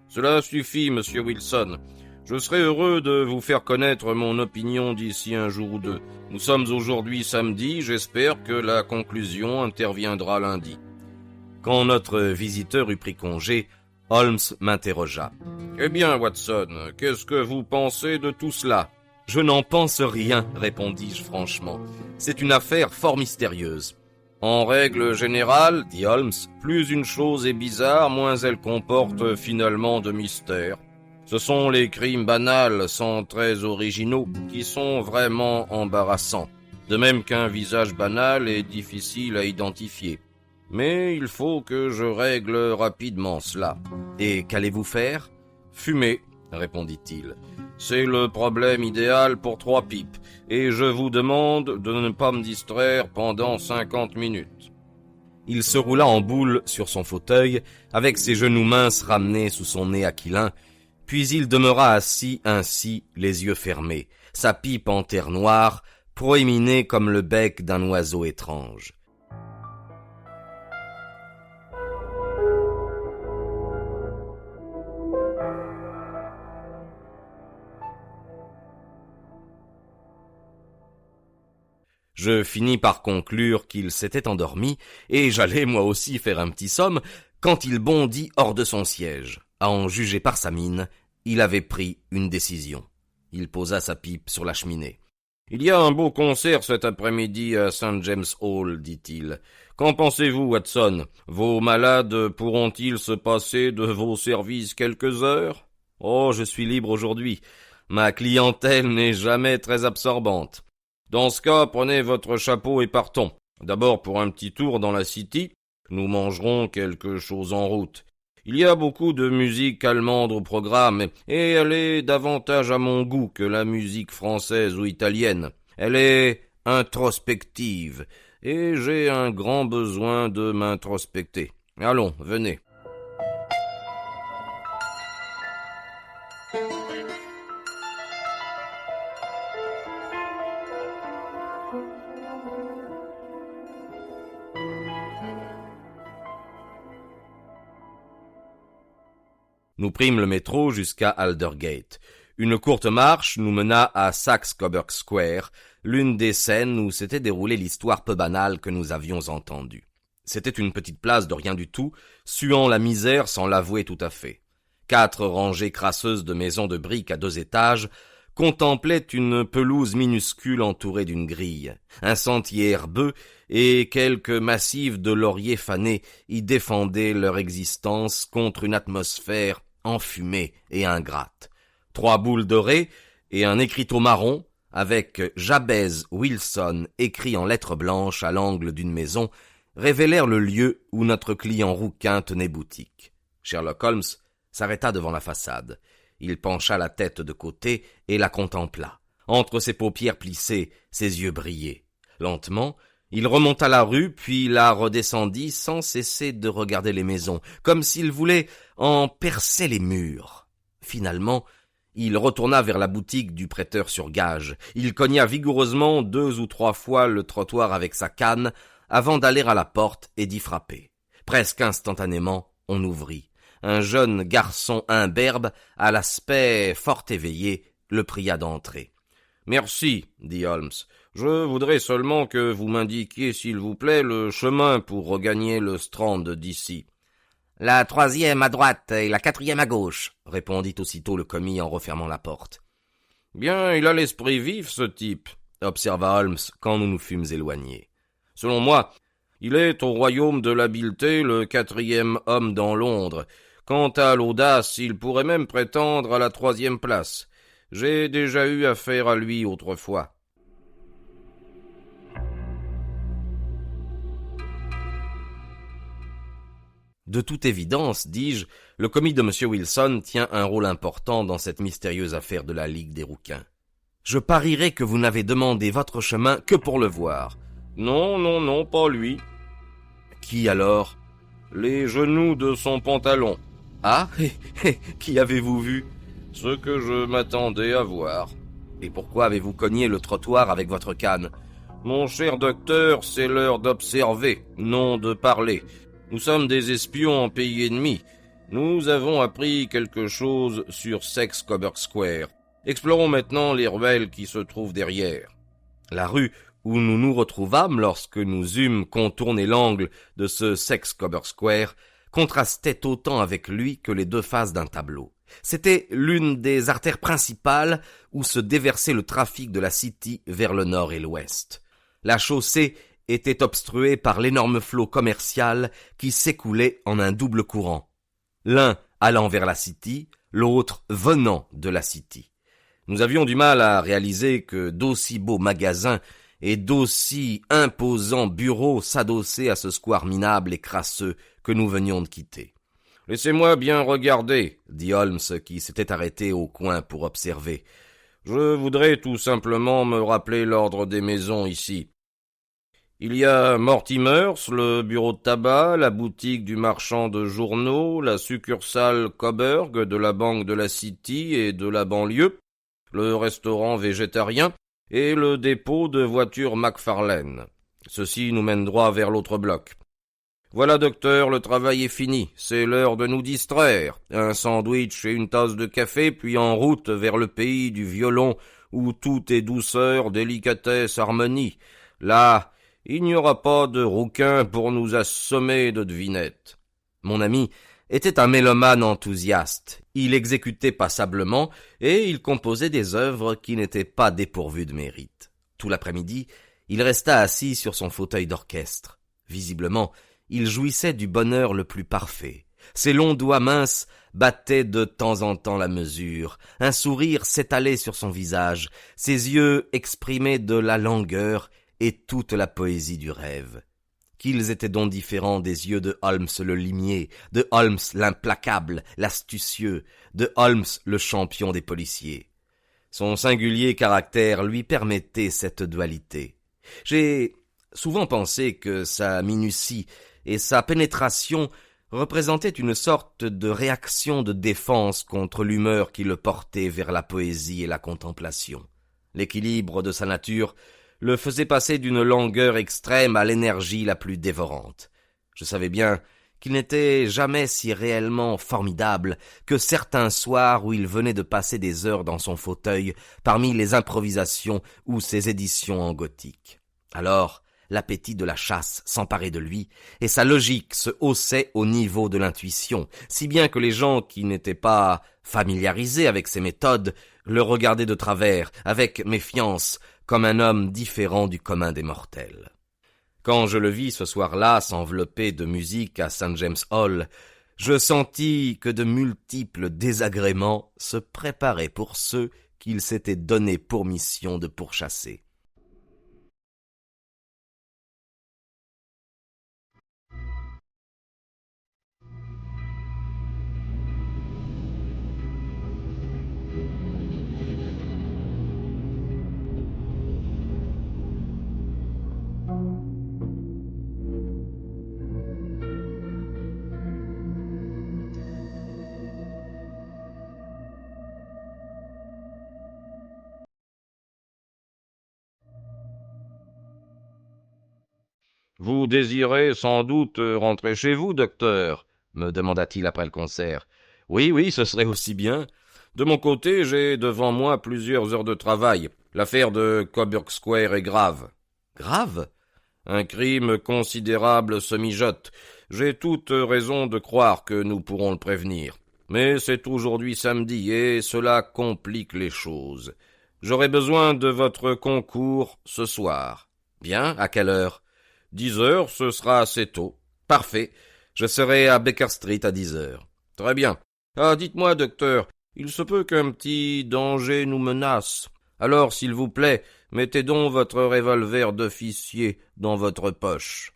Cela suffit, monsieur Wilson. Je serai heureux de vous faire connaître mon opinion d'ici un jour ou deux. Nous sommes aujourd'hui samedi, j'espère que la conclusion interviendra lundi. » Quand notre visiteur eut pris congé, Holmes m'interrogea. « Eh bien, Watson, qu'est-ce que vous pensez de tout cela ?»« Je n'en pense rien, répondis-je franchement. C'est une affaire fort mystérieuse. »« En règle générale, dit Holmes, plus une chose est bizarre, moins elle comporte finalement de mystère. Ce sont les crimes banals sans traits originaux qui sont vraiment embarrassants, de même qu'un visage banal est difficile à identifier. Mais il faut que je règle rapidement cela. »« Et qu'allez-vous faire ?»« Fumer, répondit-il. C'est le problème idéal pour 3 pipes, et je vous demande de ne pas me distraire pendant 50 minutes. » Il se roula en boule sur son fauteuil, avec ses genoux minces ramenés sous son nez aquilin, puis il demeura assis ainsi, les yeux fermés, sa pipe en terre noire, proéminée comme le bec d'un oiseau étrange. Je finis par conclure qu'il s'était endormi, et j'allais moi aussi faire un petit somme, quand il bondit hors de son siège. À en juger par sa mine, il avait pris une décision. Il posa sa pipe sur la cheminée. « Il y a un beau concert cet après-midi à St. James Hall, dit-il. Qu'en pensez-vous, Watson? Vos malades pourront-ils se passer de vos services quelques heures? Oh, je suis libre aujourd'hui. Ma clientèle n'est jamais très absorbante. Dans ce cas, prenez votre chapeau et partons. D'abord pour un petit tour dans la City. Nous mangerons quelque chose en route. Il y a beaucoup de musique allemande au programme, et elle est davantage à mon goût que la musique française ou italienne. Elle est introspective, et j'ai un grand besoin de m'introspecter. Allons, venez. Nous prîmes le métro jusqu'à Aldergate. Une courte marche nous mena à Saxe-Coburg Square, l'une des scènes où s'était déroulée l'histoire peu banale que nous avions entendue. C'était une petite place de rien du tout, suant la misère sans l'avouer tout à fait. 4 rangées crasseuses de maisons de briques à 2 étages contemplaient une pelouse minuscule entourée d'une grille. Un sentier herbeux et quelques massifs de lauriers fanés y défendaient leur existence contre une atmosphère enfumée et ingrate. 3 boules dorées et un écriteau marron, avec Jabez Wilson écrit en lettres blanches à l'angle d'une maison, révélèrent le lieu où notre client rouquin tenait boutique. Sherlock Holmes s'arrêta devant la façade. Il pencha la tête de côté et la contempla. Entre ses paupières plissées, ses yeux brillaient. Lentement, il remonta la rue, puis la redescendit sans cesser de regarder les maisons, comme s'il voulait en percer les murs. Finalement, il retourna vers la boutique du prêteur sur gage. Il cogna vigoureusement 2 ou 3 fois le trottoir avec sa canne, avant d'aller à la porte et d'y frapper. Presque instantanément, on ouvrit. Un jeune garçon imberbe, à l'aspect fort éveillé, le pria d'entrer. Merci, dit Holmes. Je voudrais seulement que vous m'indiquiez, s'il vous plaît, le chemin pour regagner le Strand d'ici. La 3e à droite et la 4e à gauche, répondit aussitôt le commis en refermant la porte. Bien, il a l'esprit vif, ce type, observa Holmes quand nous nous fûmes éloignés. Selon moi, il est au royaume de l'habileté le 4e homme dans Londres. Quant à l'audace, il pourrait même prétendre à la 3e place. J'ai déjà eu affaire à lui autrefois. De toute évidence, dis-je, le commis de M. Wilson tient un rôle important dans cette mystérieuse affaire de la Ligue des rouquins. Je parierais que vous n'avez demandé votre chemin que pour le voir. Non, pas lui. Qui alors? Les genoux de son pantalon. Ah, qui avez-vous vu? Ce que je m'attendais à voir. Et pourquoi avez-vous cogné le trottoir avec votre canne? Mon cher docteur, c'est l'heure d'observer, non de parler. Nous sommes des espions en pays ennemi. Nous avons appris quelque chose sur Saxe-Coburg Square. Explorons maintenant les ruelles qui se trouvent derrière. La rue où nous nous retrouvâmes lorsque nous eûmes contourné l'angle de ce Saxe-Coburg Square contrastait autant avec lui que les deux faces d'un tableau. C'était l'une des artères principales où se déversait le trafic de la City vers le nord et l'ouest. La chaussée était obstruée par l'énorme flot commercial qui s'écoulait en un double courant, l'un allant vers la City, l'autre venant de la City. Nous avions du mal à réaliser que d'aussi beaux magasins et d'aussi imposants bureaux s'adossaient à ce square minable et crasseux que nous venions de quitter. « Laissez-moi bien regarder, » dit Holmes qui s'était arrêté au coin pour observer. « Je voudrais tout simplement me rappeler l'ordre des maisons ici. Il y a Mortimer's, le bureau de tabac, la boutique du marchand de journaux, la succursale Coburg de la banque de la City et de la banlieue, le restaurant végétarien et le dépôt de voitures McFarlane. Ceci nous mène droit vers l'autre bloc. Voilà, docteur, le travail est fini. C'est l'heure de nous distraire. Un sandwich et une tasse de café, puis en route vers le pays du violon où tout est douceur, délicatesse, harmonie. Là, il n'y aura pas de rouquin pour nous assommer de devinettes. » Mon ami était un mélomane enthousiaste. Il exécutait passablement et il composait des œuvres qui n'étaient pas dépourvues de mérite. Tout l'après-midi, il resta assis sur son fauteuil d'orchestre. Visiblement, il jouissait du bonheur le plus parfait. Ses longs doigts minces battaient de temps en temps la mesure. Un sourire s'étalait sur son visage. Ses yeux exprimaient de la langueur et toute la poésie du rêve. Qu'ils étaient donc différents des yeux de Holmes le limier, de Holmes l'implacable, l'astucieux, de Holmes le champion des policiers. Son singulier caractère lui permettait cette dualité. J'ai souvent pensé que sa minutie et sa pénétration représentaient une sorte de réaction de défense contre l'humeur qui le portait vers la poésie et la contemplation. L'équilibre de sa nature le faisait passer d'une langueur extrême à l'énergie la plus dévorante. Je savais bien qu'il n'était jamais si réellement formidable que certains soirs où il venait de passer des heures dans son fauteuil parmi les improvisations ou ses éditions en gothique. Alors, l'appétit de la chasse s'emparait de lui, et sa logique se haussait au niveau de l'intuition, si bien que les gens qui n'étaient pas familiarisés avec ses méthodes le regardaient de travers, avec méfiance, comme un homme différent du commun des mortels. Quand je le vis ce soir-là s'envelopper de musique à St. James Hall, je sentis que de multiples désagréments se préparaient pour ceux qu'il s'était donné pour mission de pourchasser. « Vous désirez sans doute rentrer chez vous, docteur ?» me demanda-t-il après le concert. « Oui, ce serait aussi bien. De mon côté, j'ai devant moi plusieurs heures de travail. L'affaire de Coburg Square est grave. Grave? Un crime considérable se mijote. J'ai toute raison de croire que nous pourrons le prévenir. Mais c'est aujourd'hui samedi et cela complique les choses. J'aurai besoin de votre concours ce soir. Bien, à quelle heure? 10 heures, ce sera assez tôt. Parfait. Je serai à Baker Street à 10 heures. Très bien. Ah, dites-moi, docteur, il se peut qu'un petit danger nous menace. Alors, s'il vous plaît, mettez donc votre revolver d'officier dans votre poche.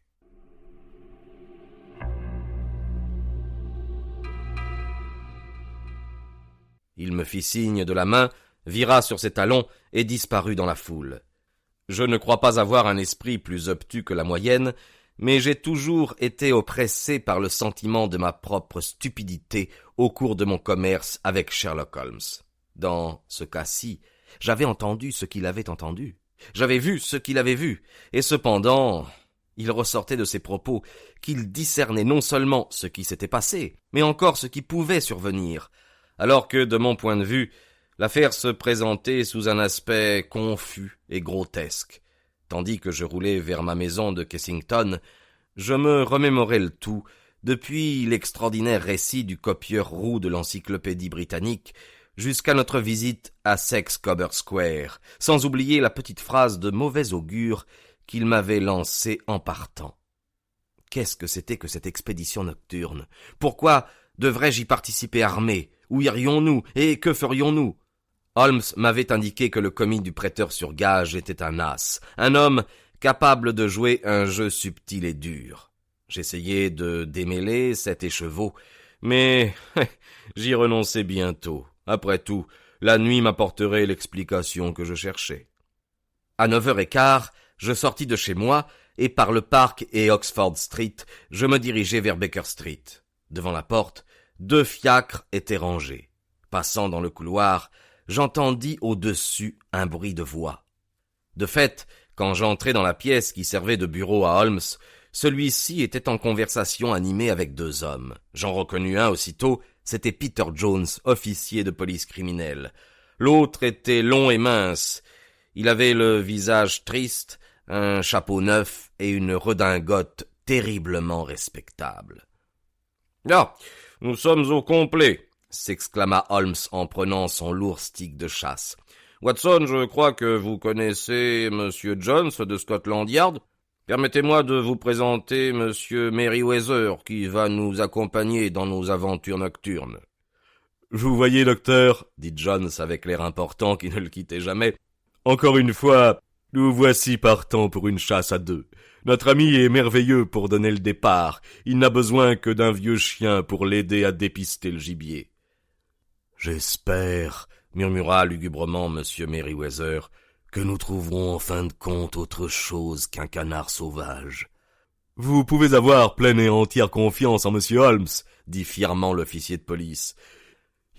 Il me fit signe de la main, vira sur ses talons et disparut dans la foule. Je ne crois pas avoir un esprit plus obtus que la moyenne, mais j'ai toujours été oppressé par le sentiment de ma propre stupidité au cours de mon commerce avec Sherlock Holmes. Dans ce cas-ci, j'avais entendu ce qu'il avait entendu. J'avais vu ce qu'il avait vu. Et cependant, il ressortait de ses propos qu'il discernait non seulement ce qui s'était passé, mais encore ce qui pouvait survenir, alors que, de mon point de vue, l'affaire se présentait sous un aspect confus et grotesque. Tandis que je roulais vers ma maison de Kensington, je me remémorais le tout, depuis l'extraordinaire récit du copieur roux de l'encyclopédie britannique, jusqu'à notre visite à Coburg Square, sans oublier la petite phrase de mauvais augure qu'il m'avait lancée en partant. Qu'est-ce que c'était que cette expédition nocturne? Pourquoi devrais-je y participer armé? Où irions-nous? Et que ferions-nous? Holmes m'avait indiqué que le commis du prêteur sur gage était un as, un homme capable de jouer un jeu subtil et dur. J'essayai de démêler cet écheveau, mais j'y renonçai bientôt. Après tout, la nuit m'apporterait l'explication que je cherchais. À 9h15, je sortis de chez moi, et par le parc et Oxford Street, je me dirigeai vers Baker Street. Devant la porte, 2 fiacres étaient rangés. Passant dans le couloir, j'entendis au-dessus un bruit de voix. De fait, quand j'entrai dans la pièce qui servait de bureau à Holmes, celui-ci était en conversation animée avec 2 hommes. J'en reconnus un aussitôt, c'était Peter Jones, officier de police criminelle. L'autre était long et mince. Il avait le visage triste, un chapeau neuf et une redingote terriblement respectable. « Ah, nous sommes au complet !» s'exclama Holmes en prenant son lourd stick de chasse. « Watson, je crois que vous connaissez Monsieur Jones de Scotland Yard. Permettez-moi de vous présenter Monsieur Merryweather, qui va nous accompagner dans nos aventures nocturnes. » « Vous voyez, docteur, dit Jones avec l'air important qui ne le quittait jamais, encore une fois, nous voici partants pour une chasse à 2. Notre ami est merveilleux pour donner le départ. Il n'a besoin que d'un vieux chien pour l'aider à dépister le gibier. »« J'espère, murmura lugubrement M. Merryweather, que nous trouverons en fin de compte autre chose qu'un canard sauvage. »« Vous pouvez avoir pleine et entière confiance en M. Holmes, dit fièrement l'officier de police.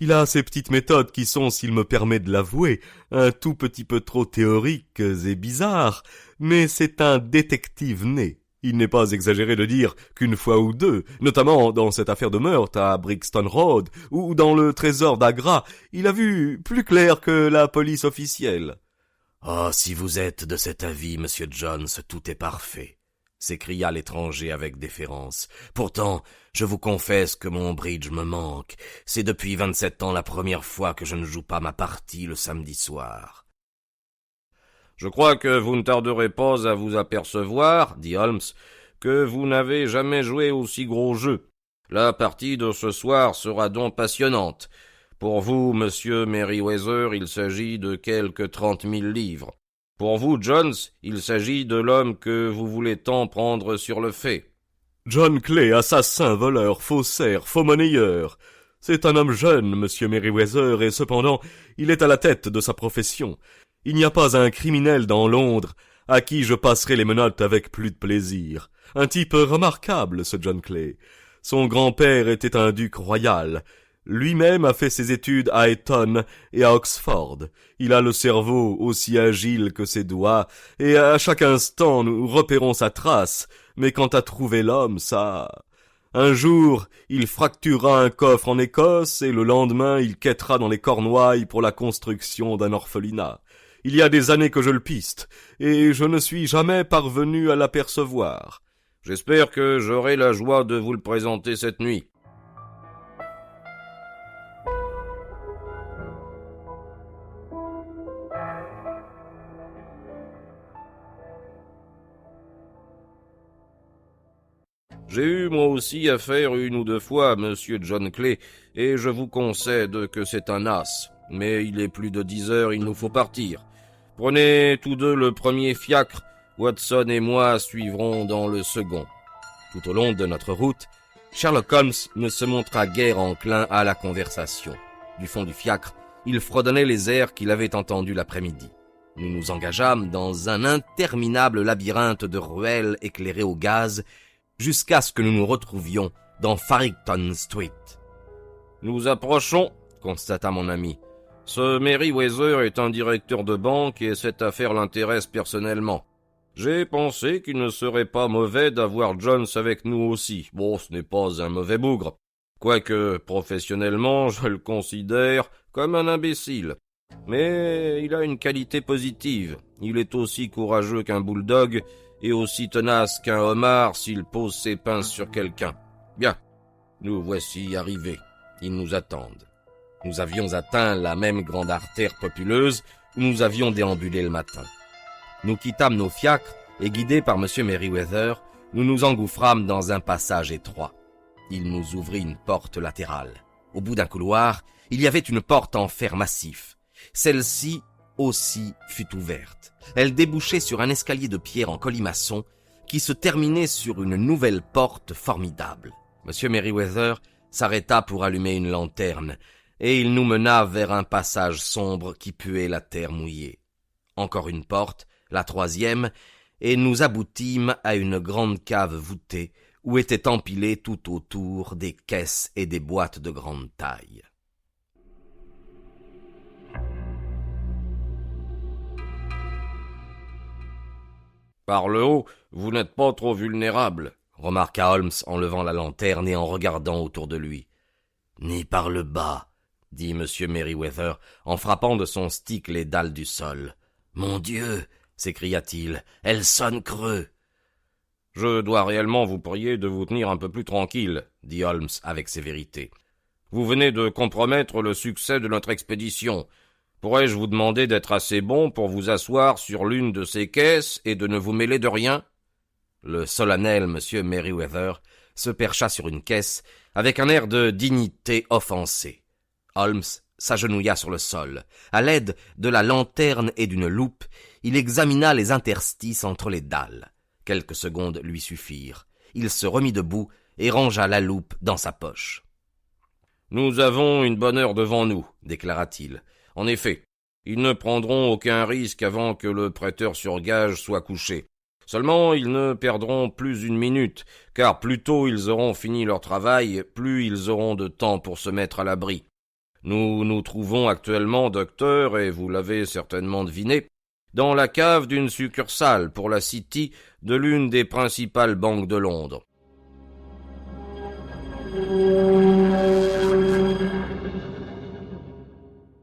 Il a ses petites méthodes qui sont, s'il me permet de l'avouer, un tout petit peu trop théoriques et bizarres, mais c'est un détective né. Il n'est pas exagéré de dire qu'une fois ou 2, notamment dans cette affaire de meurtre à Brixton Road ou dans le trésor d'Agra, il a vu plus clair que la police officielle. « Oh, si vous êtes de cet avis, monsieur Jones, tout est parfait. » s'écria l'étranger avec déférence. « Pourtant, je vous confesse que mon bridge me manque. C'est depuis 27 ans la première fois que je ne joue pas ma partie le samedi soir. »« Je crois que vous ne tarderez pas à vous apercevoir, dit Holmes, que vous n'avez jamais joué aussi gros jeu. La partie de ce soir sera donc passionnante. Pour vous, monsieur Merryweather, il s'agit de quelque 30 000 livres. Pour vous, Jones, il s'agit de l'homme que vous voulez tant prendre sur le fait. »« John Clay, assassin, voleur, faussaire, faux-monnayeur. C'est un homme jeune, monsieur Merryweather, et cependant, il est à la tête de sa profession. Il n'y a pas un criminel dans Londres à qui je passerai les menottes avec plus de plaisir. Un type remarquable, ce John Clay. Son grand-père était un duc royal. Lui-même a fait ses études à Eton et à Oxford. Il a le cerveau aussi agile que ses doigts, et à chaque instant nous repérons sa trace. Mais quant à trouver l'homme, ça... Un jour, il fracturera un coffre en Écosse, et le lendemain, il quêtera dans les Cornouailles pour la construction d'un orphelinat. Il y a des années que je le piste, et je ne suis jamais parvenu à l'apercevoir. J'espère que j'aurai la joie de vous le présenter cette nuit. J'ai eu moi aussi affaire une ou deux fois à Monsieur John Clay, et je vous concède que c'est un as. Mais il est plus de 10 heures, il nous faut partir. Prenez tous deux le premier fiacre, Watson et moi suivrons dans le second. Tout au long de notre route, Sherlock Holmes ne se montra guère enclin à la conversation. Du fond du fiacre, il fredonnait les airs qu'il avait entendus l'après-midi. Nous nous engageâmes dans un interminable labyrinthe de ruelles éclairées au gaz, jusqu'à ce que nous nous retrouvions dans Farrington Street. « Nous approchons, » constata mon ami. « Ce Merryweather est un directeur de banque et cette affaire l'intéresse personnellement. J'ai pensé qu'il ne serait pas mauvais d'avoir Jones avec nous aussi. Bon, ce n'est pas un mauvais bougre, quoique professionnellement je le considère comme un imbécile. Mais il a une qualité positive. Il est aussi courageux qu'un bulldog et aussi tenace qu'un homard s'il pose ses pinces sur quelqu'un. Bien, nous voici arrivés. Ils nous attendent. Nous avions atteint la même grande artère populeuse où nous avions déambulé le matin. Nous quittâmes nos fiacres et, guidés par M. Merryweather, nous nous engouffrâmes dans un passage étroit. Il nous ouvrit une porte latérale. Au bout d'un couloir, il y avait une porte en fer massif. Celle-ci aussi fut ouverte. Elle débouchait sur un escalier de pierre en colimaçon qui se terminait sur une nouvelle porte formidable. M. Merryweather s'arrêta pour allumer une lanterne et il nous mena vers un passage sombre qui puait la terre mouillée. Encore une porte, la troisième, et nous aboutîmes à une grande cave voûtée où étaient empilées tout autour des caisses et des boîtes de grande taille. Par le haut, vous n'êtes pas trop vulnérable, remarqua Holmes en levant la lanterne et en regardant autour de lui. Ni par le bas, dit M. Merryweather en frappant de son stick les dalles du sol. Mon Dieu, s'écria-t-il, elle sonne creux. Je dois réellement vous prier de vous tenir un peu plus tranquille, dit Holmes avec sévérité. Vous venez de compromettre le succès de notre expédition. Pourrais-je vous demander d'être assez bon pour vous asseoir sur l'une de ces caisses et de ne vous mêler de rien? Le solennel M. Merryweather se percha sur une caisse avec un air de dignité offensée. Holmes s'agenouilla sur le sol. À l'aide de la lanterne et d'une loupe, il examina les interstices entre les dalles. Quelques secondes lui suffirent. Il se remit debout et rangea la loupe dans sa poche. « Nous avons une bonne heure devant nous, » déclara-t-il. « En effet, ils ne prendront aucun risque avant que le prêteur sur gage soit couché. Seulement, ils ne perdront plus une minute, car plus tôt ils auront fini leur travail, plus ils auront de temps pour se mettre à l'abri. Nous nous trouvons actuellement, docteur, et vous l'avez certainement deviné, dans la cave d'une succursale pour la City de l'une des principales banques de Londres.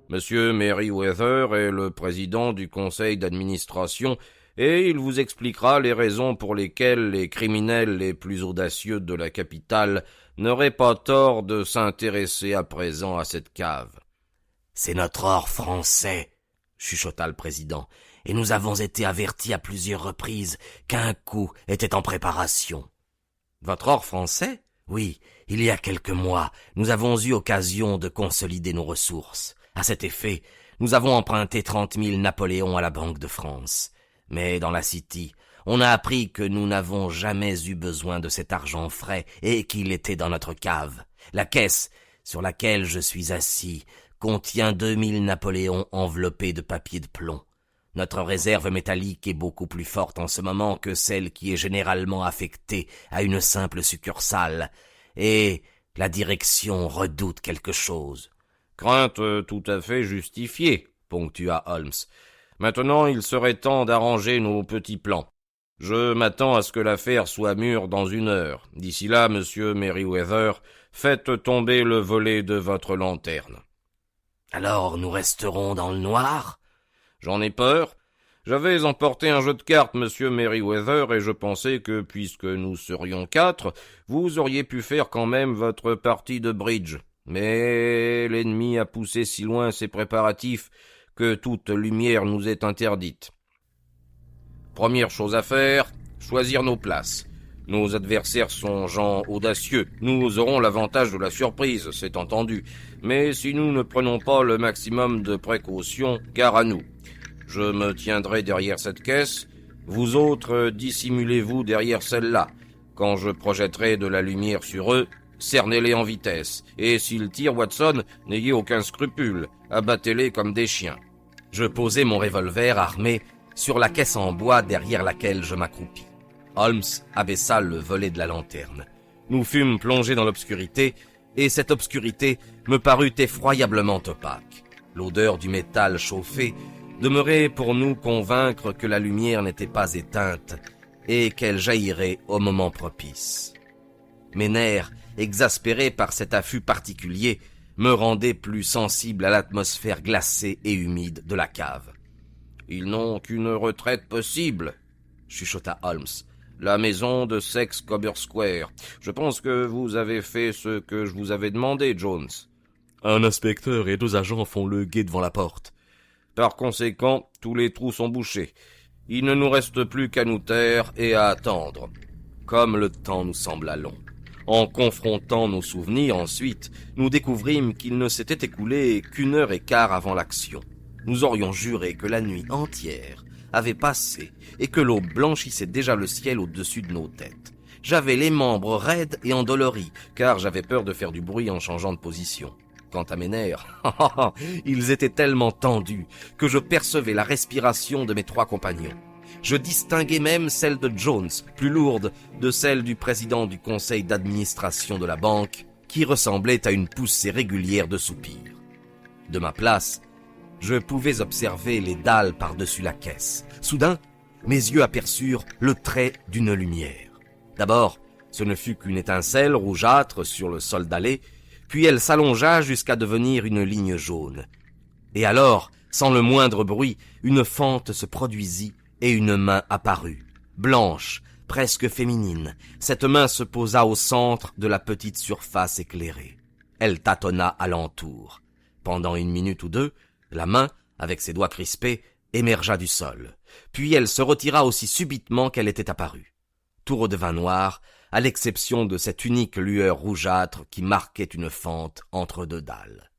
Monsieur Merryweather est le président du conseil d'administration et il vous expliquera les raisons pour lesquelles les criminels les plus audacieux de la capitale n'auraient pas tort de s'intéresser à présent à cette cave. « C'est notre or français », chuchota le président, « et nous avons été avertis à plusieurs reprises qu'un coup était en préparation. »« Votre or français ? Oui, il y a quelques mois, nous avons eu occasion de consolider nos ressources. À cet effet, nous avons emprunté 30 000 Napoléons à la Banque de France. Mais dans la City, on a appris que nous n'avons jamais eu besoin de cet argent frais et qu'il était dans notre cave. La caisse sur laquelle je suis assis contient 2000 Napoléons enveloppés de papier de plomb. Notre réserve métallique est beaucoup plus forte en ce moment que celle qui est généralement affectée à une simple succursale, et la direction redoute quelque chose. « Crainte tout à fait justifiée, » ponctua Holmes. « Maintenant, il serait temps d'arranger nos petits plans. Je m'attends à ce que l'affaire soit mûre dans 1 heure. D'ici là, monsieur Merryweather, faites tomber le volet de votre lanterne. »« Alors nous resterons dans le noir ? » J'en ai peur. J'avais emporté un jeu de cartes, monsieur Merryweather, et je pensais que, puisque nous serions 4, vous auriez pu faire quand même votre partie de bridge. Mais l'ennemi a poussé si loin ses préparatifs que toute lumière nous est interdite. Première chose à faire, choisir nos places. Nos adversaires sont gens audacieux. Nous aurons l'avantage de la surprise, c'est entendu. Mais si nous ne prenons pas le maximum de précautions, gare à nous. Je me tiendrai derrière cette caisse. Vous autres, dissimulez-vous derrière celle-là. Quand je projetterai de la lumière sur eux, cernez-les en vitesse. Et s'ils tirent, Watson, n'ayez aucun scrupule. Abattez-les comme des chiens. Je posai mon revolver armé sur la caisse en bois derrière laquelle je m'accroupis. Holmes abaissa le volet de la lanterne. Nous fûmes plongés dans l'obscurité, et cette obscurité me parut effroyablement opaque. L'odeur du métal chauffé demeurait pour nous convaincre que la lumière n'était pas éteinte et qu'elle jaillirait au moment propice. Mes nerfs, exaspérés par cet affût particulier, me rendaient plus sensible à l'atmosphère glacée et humide de la cave. « Ils n'ont qu'une retraite possible, » chuchota Holmes. « La maison de Sex-Cobber Square. Je pense que vous avez fait ce que je vous avais demandé, Jones. » Un inspecteur et 2 agents font le guet devant la porte. Par conséquent, tous les trous sont bouchés. Il ne nous reste plus qu'à nous taire et à attendre. Comme le temps nous sembla long. En confrontant nos souvenirs ensuite, nous découvrîmes qu'il ne s'était écoulé qu'1 heure et quart avant l'action. Nous aurions juré que la nuit entière avait passé et que l'aube blanchissait déjà le ciel au-dessus de nos têtes. J'avais les membres raides et endoloris, car j'avais peur de faire du bruit en changeant de position. Quant à mes nerfs, ils étaient tellement tendus que je percevais la respiration de mes 3 compagnons. Je distinguais même celle de Jones, plus lourde, de celle du président du conseil d'administration de la banque, qui ressemblait à une poussée régulière de soupirs. De ma place, je pouvais observer les dalles par-dessus la caisse. Soudain, mes yeux aperçurent le trait d'une lumière. D'abord, ce ne fut qu'une étincelle rougeâtre sur le sol dallé, puis elle s'allongea jusqu'à devenir une ligne jaune. Et alors, sans le moindre bruit, une fente se produisit et une main apparut, blanche, presque féminine. Cette main se posa au centre de la petite surface éclairée. Elle tâtonna alentour. Pendant 1 minute ou 2, la main, avec ses doigts crispés, émergea du sol. Puis elle se retira aussi subitement qu'elle était apparue. Tout redevint noir, à l'exception de cette unique lueur rougeâtre qui marquait une fente entre 2 dalles.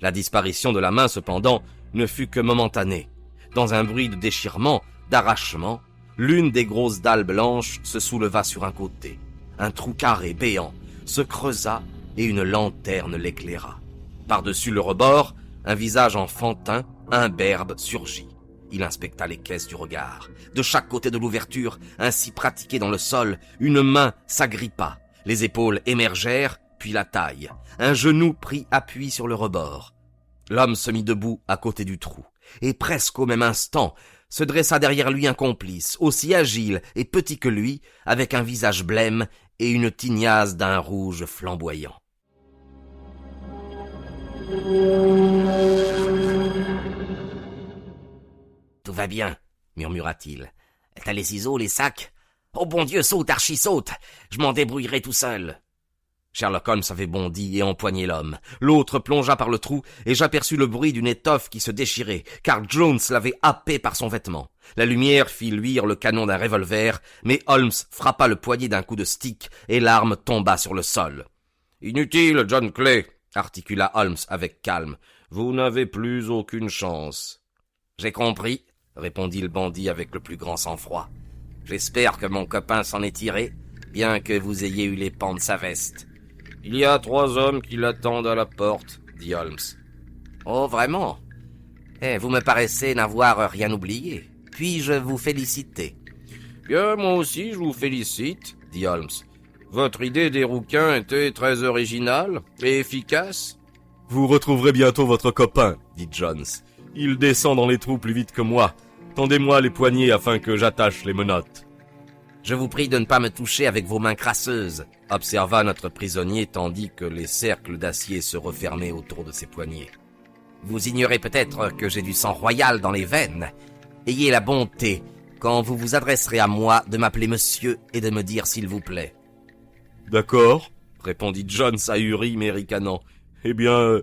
La disparition de la main, cependant, ne fut que momentanée. Dans un bruit de déchirement, d'arrachement, l'une des grosses dalles blanches se souleva sur un côté. Un trou carré béant se creusa et une lanterne l'éclaira. Par-dessus le rebord, un visage enfantin, imberbe, surgit. Il inspecta les caisses du regard. De chaque côté de l'ouverture, ainsi pratiquée dans le sol, une main s'agrippa. Les épaules émergèrent, puis la taille. Un genou prit appui sur le rebord. L'homme se mit debout à côté du trou. Et presque au même instant, se dressa derrière lui un complice, aussi agile et petit que lui, avec un visage blême et une tignasse d'un rouge flamboyant. « Tout va bien, murmura-t-il. T'as les ciseaux, les sacs ? Oh bon Dieu, saute, Archie, saute. Je m'en débrouillerai tout seul. » Sherlock Holmes avait bondi et empoigné l'homme. L'autre plongea par le trou et j'aperçus le bruit d'une étoffe qui se déchirait, car Jones l'avait happé par son vêtement. La lumière fit luire le canon d'un revolver, mais Holmes frappa le poignet d'un coup de stick et l'arme tomba sur le sol. « Inutile, John Clay !» articula Holmes avec calme. « Vous n'avez plus aucune chance. »« J'ai compris, » répondit le bandit avec le plus grand sang-froid. « J'espère que mon copain s'en est tiré, bien que vous ayez eu les pans de sa veste. »« Il y a 3 hommes qui l'attendent à la porte, » dit Holmes. « Oh, vraiment ? Vous me paraissez n'avoir rien oublié. Puis-je vous féliciter ? » « Bien, moi aussi, je vous félicite, » dit Holmes. « Votre idée des rouquins était très originale et efficace. »« Vous retrouverez bientôt votre copain, » dit Jones. « Il descend dans les trous plus vite que moi. Tendez-moi les poignets afin que j'attache les menottes. »« Je vous prie de ne pas me toucher avec vos mains crasseuses, » observa notre prisonnier tandis que les cercles d'acier se refermaient autour de ses poignets. Vous ignorez peut-être que j'ai du sang royal dans les veines. Ayez la bonté, quand vous vous adresserez à moi, de m'appeler monsieur et de me dire s'il vous plaît. »« D'accord, » répondit Jones ahuri mais ricanant. « Eh bien,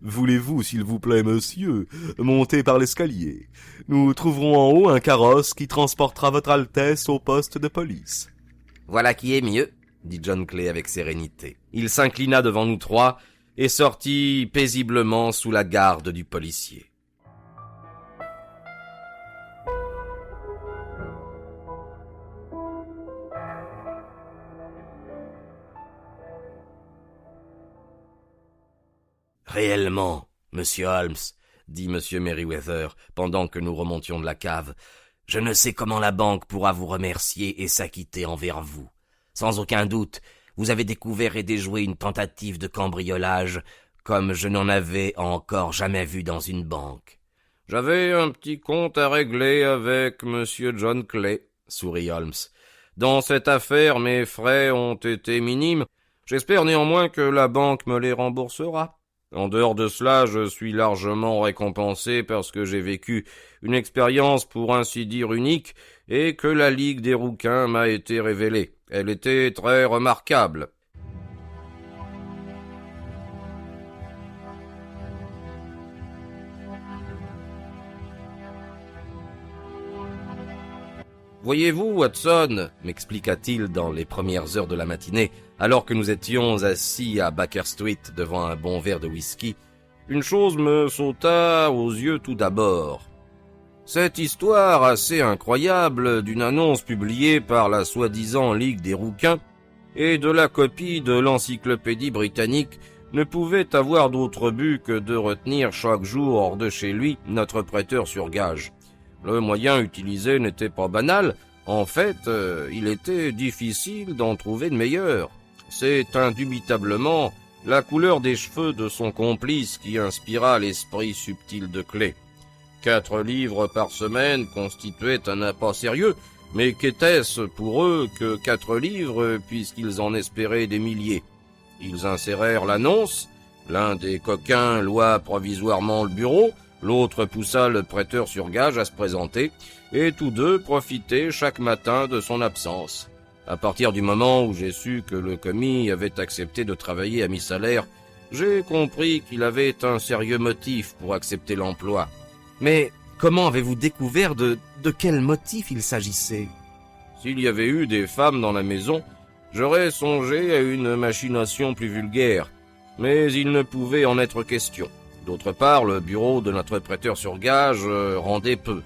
voulez-vous, s'il vous plaît, monsieur, monter par l'escalier? Nous trouverons en haut un carrosse qui transportera votre Altesse au poste de police. » »« Voilà qui est mieux, » dit John Clay avec sérénité. Il s'inclina devant nous trois et sortit paisiblement sous la garde du policier. Réellement, monsieur Holmes, dit monsieur Merryweather, pendant que nous remontions de la cave, je ne sais comment la banque pourra vous remercier et s'acquitter envers vous. Sans aucun doute, vous avez découvert et déjoué une tentative de cambriolage comme je n'en avais encore jamais vu dans une banque. « J'avais un petit compte à régler avec monsieur John Clay, sourit Holmes. Dans cette affaire, mes frais ont été minimes. J'espère néanmoins que la banque me les remboursera. En dehors de cela, je suis largement récompensé parce que j'ai vécu une expérience pour ainsi dire unique et que la Ligue des Rouquins m'a été révélée. Elle était très remarquable. » « Voyez-vous, Watson, m'expliqua-t-il dans les premières heures de la matinée, alors que nous étions assis à Baker Street devant un bon verre de whisky, une chose me sauta aux yeux tout d'abord. Cette histoire assez incroyable d'une annonce publiée par la soi-disant Ligue des Rouquins et de la copie de l'encyclopédie britannique ne pouvait avoir d'autre but que de retenir chaque jour hors de chez lui notre prêteur sur gage. Le moyen utilisé n'était pas banal, en fait, il était difficile d'en trouver de meilleur. C'est indubitablement la couleur des cheveux de son complice qui inspira l'esprit subtil de Clay. 4 livres par semaine constituaient un appât sérieux, mais qu'était-ce pour eux que 4 livres puisqu'ils en espéraient des milliers? Ils insérèrent l'annonce, l'un des coquins loua provisoirement le bureau, l'autre poussa le prêteur sur gage à se présenter, et tous deux profitaient chaque matin de son absence. À partir du moment où j'ai su que le commis avait accepté de travailler à mi-salaire, j'ai compris qu'il avait un sérieux motif pour accepter l'emploi. Mais comment avez-vous découvert de quel motif il s'agissait? S'il y avait eu des femmes dans la maison, j'aurais songé à une machination plus vulgaire, mais il ne pouvait en être question. D'autre part, le bureau de notre prêteur sur gage rendait peu.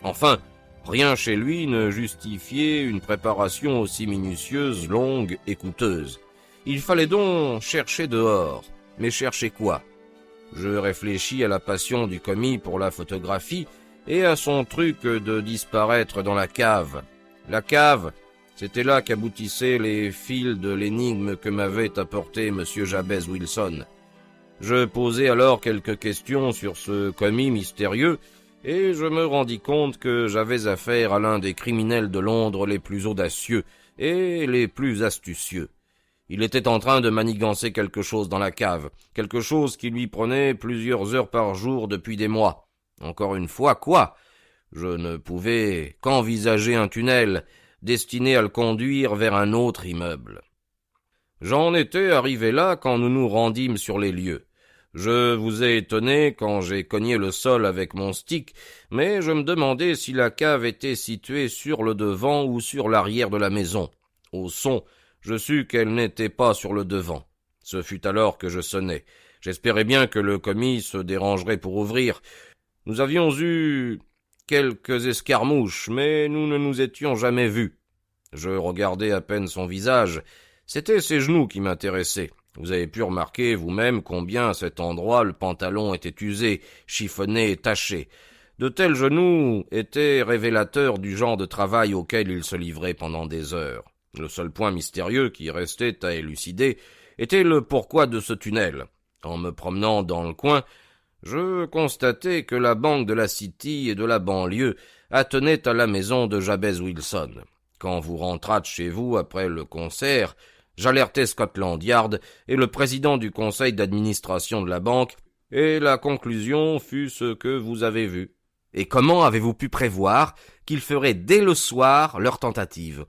Enfin, rien chez lui ne justifiait une préparation aussi minutieuse, longue et coûteuse. Il fallait donc chercher dehors. Mais chercher quoi? Je réfléchis à la passion du commis pour la photographie et à son truc de disparaître dans la cave. La cave, c'était là qu'aboutissaient les fils de l'énigme que m'avait apporté M. Jabez Wilson. Je posai alors quelques questions sur ce commis mystérieux, et je me rendis compte que j'avais affaire à l'un des criminels de Londres les plus audacieux et les plus astucieux. Il était en train de manigancer quelque chose dans la cave, quelque chose qui lui prenait plusieurs heures par jour depuis des mois. Encore une fois, quoi? Je ne pouvais qu'envisager un tunnel destiné à le conduire vers un autre immeuble. J'en étais arrivé là quand nous nous rendîmes sur les lieux. Je vous ai étonné quand j'ai cogné le sol avec mon stick, mais je me demandais si la cave était située sur le devant ou sur l'arrière de la maison. Au son, je sus qu'elle n'était pas sur le devant. Ce fut alors que je sonnai. J'espérais bien que le commis se dérangerait pour ouvrir. Nous avions eu quelques escarmouches, mais nous ne nous étions jamais vus. Je regardais à peine son visage. C'était ses genoux qui m'intéressaient. Vous avez pu remarquer vous-même combien à cet endroit le pantalon était usé, chiffonné et taché. De tels genoux étaient révélateurs du genre de travail auquel il se livrait pendant des heures. Le seul point mystérieux qui restait à élucider était le pourquoi de ce tunnel. En me promenant dans le coin, je constatai que la banque de la City et de la banlieue attenait à la maison de Jabez Wilson. Quand vous rentrâtes chez vous après le concert, j'alertai Scotland Yard et le président du conseil d'administration de la banque, et la conclusion fut ce que vous avez vu. Et comment avez-vous pu prévoir qu'ils feraient dès le soir leur tentative?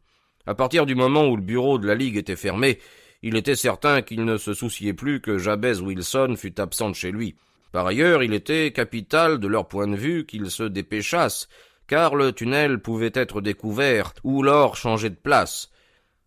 À partir du moment où le bureau de la Ligue était fermé, il était certain qu'il ne se souciait plus que Jabez Wilson fût absent de chez lui. Par ailleurs, il était capital de leur point de vue qu'ils se dépêchassent, car le tunnel pouvait être découvert ou l'or changé de place.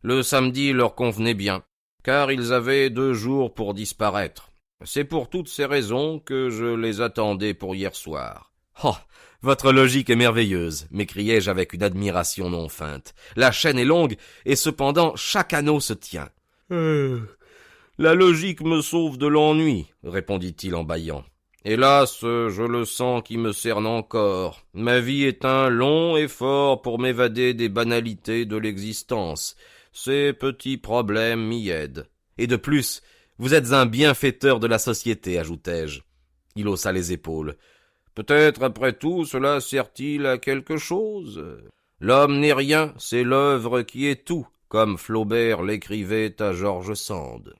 Le samedi leur convenait bien, car ils avaient 2 jours pour disparaître. C'est pour toutes ces raisons que je les attendais pour hier soir. Oh, votre logique est merveilleuse, m'écriai-je avec une admiration non feinte. La chaîne est longue, et cependant chaque anneau se tient. La logique me sauve de l'ennui, répondit-il en bâillant. Hélas, je le sens qui me cerne encore. Ma vie est un long effort pour m'évader des banalités de l'existence. Ces petits problèmes m'y aident. Et de plus, vous êtes un bienfaiteur de la société, ajoutai-je. Il haussa les épaules. Peut-être, après tout, cela sert-il à quelque chose. L'homme n'est rien, c'est l'œuvre qui est tout, comme Flaubert l'écrivait à George Sand.